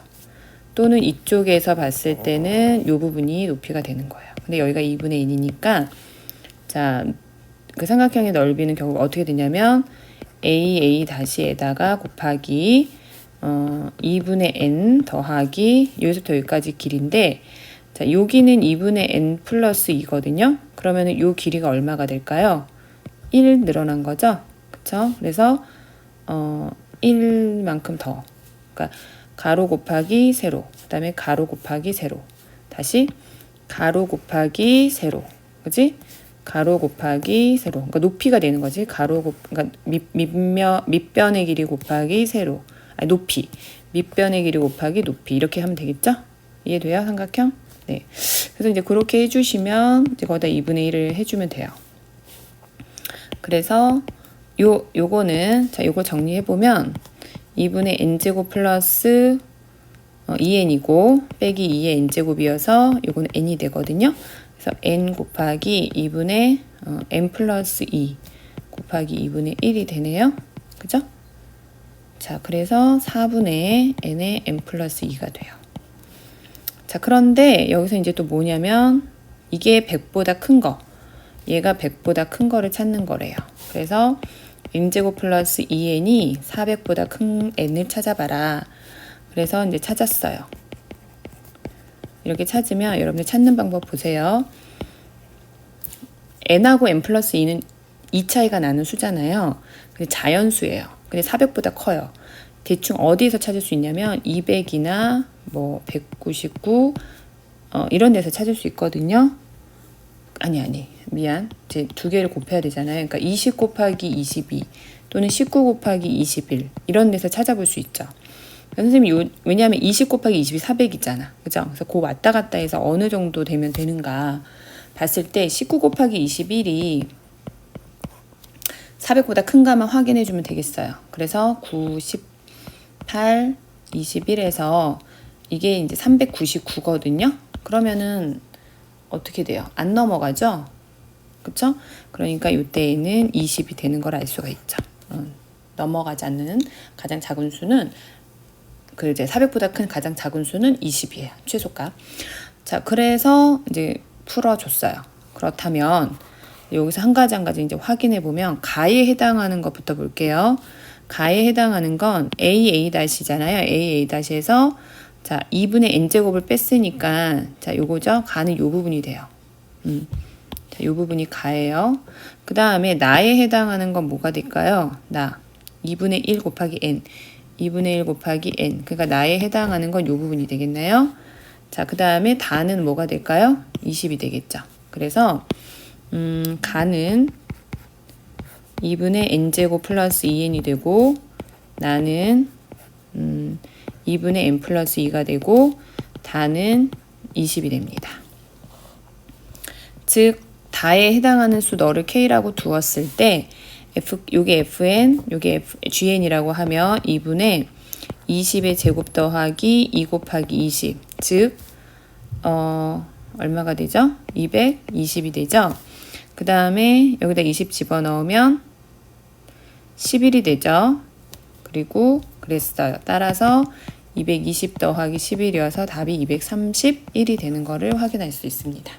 또는 이쪽에서 봤을 때는 이 부분이 높이가 되는 거예요. 근데 여기가 2분의 n이니까 자, 그 삼각형의 넓이는 결국 어떻게 되냐면 a'-에다가 곱하기 2분의 n 더하기 여기서부터 여기까지 길인데 자, 여기는 2분의 n 플러스 2거든요. 그러면은 요 길이가 얼마가 될까요? 1 늘어난 거죠. 그쵸? 그래서 1만큼 더. 그러니까 가로 곱하기 세로. 그다음에 가로 곱하기 세로. 다시 가로 곱하기 세로. 그지? 가로 곱하기 세로. 그러니까 높이가 되는 거지. 그러니까 밑변의 길이 곱하기 세로. 아니, 높이. 밑변의 길이 곱하기 높이. 이렇게 하면 되겠죠? 이해돼요? 삼각형? 네. 그래서 이제 그렇게 해주시면 이제 거기다 2분의 1을 해주면 돼요. 그래서 요거는 자, 요거 정리해 보면 2분의 n제곱 플러스 2n이고 빼기 2의 n제곱이어서 요거는 n이 되거든요. 그래서 n 곱하기 2분의 n 플러스 2 곱하기 2분의 1이 되네요. 그죠? 자, 그래서 4분의 n의 n 플러스 2가 돼요. 자, 그런데 여기서 이제 또 뭐냐면 이게 100보다 큰 거. 얘가 100보다 큰 거를 찾는 거래요. 그래서 n제곱 플러스 2n이 400보다 큰 n을 찾아봐라. 그래서 이제 찾았어요. 이렇게 찾으면 여러분들 찾는 방법 보세요. n하고 n 플러스 2는 2 차이가 나는 수잖아요. 근데 자연수예요. 근데 400보다 커요. 대충 어디에서 찾을 수 있냐면 200이나 뭐 199 이런 데서 찾을 수 있거든요. 아니 미안. 이제 두 개를 곱해야 되잖아요. 그러니까 20 곱하기 22 또는 19 곱하기 21 이런 데서 찾아볼 수 있죠. 선생님 왜냐하면 20 곱하기 20이 400이잖아. 그죠? 그래서 그 왔다 갔다 해서 어느 정도 되면 되는가 봤을 때 19 곱하기 21이 400보다 큰가만 확인해 주면 되겠어요. 그래서 98, 21에서 이게 이제 399거든요. 그러면은 어떻게 돼요? 안 넘어가죠? 그쵸? 그러니까 이때에는 20이 되는 걸 알 수가 있죠. 넘어가지 않는 가장 작은 수는 그 이제 400보다 큰 가장 작은 수는 20이에요. 최소값. 자, 그래서 이제 풀어줬어요. 그렇다면 여기서 한 가지 이제 확인해 보면 가에 해당하는 것부터 볼게요. 가에 해당하는 건 a'-잖아요. a'-에서 자, 2분의 n제곱을 뺐으니까 자, 요거죠. 가는 요 부분이 돼요. 자, 요 부분이 가예요. 그 다음에 나에 해당하는 건 뭐가 될까요? 나 2분의 1 곱하기 n 2분의 1 곱하기 n 그러니까 나에 해당하는 건 요 부분이 되겠나요? 자, 그 다음에 다는 뭐가 될까요? 20이 되겠죠. 그래서 가는 2분의 n제곱 플러스 2n이 되고 나는 2분의 n 플러스 2가 되고 다는 20이 됩니다. 즉 4에 해당하는 수 너를 K라고 두었을 때 요게 Fn, 요게 GN이라고 하면 2분의 20의 제곱 더하기 2 곱하기 20, 즉 얼마가 되죠? 220이 되죠? 그 다음에 여기다 20 집어넣으면 11이 되죠? 그리고 그랬어요. 따라서 220 더하기 11이어서 답이 231이 되는 거를 확인할 수 있습니다.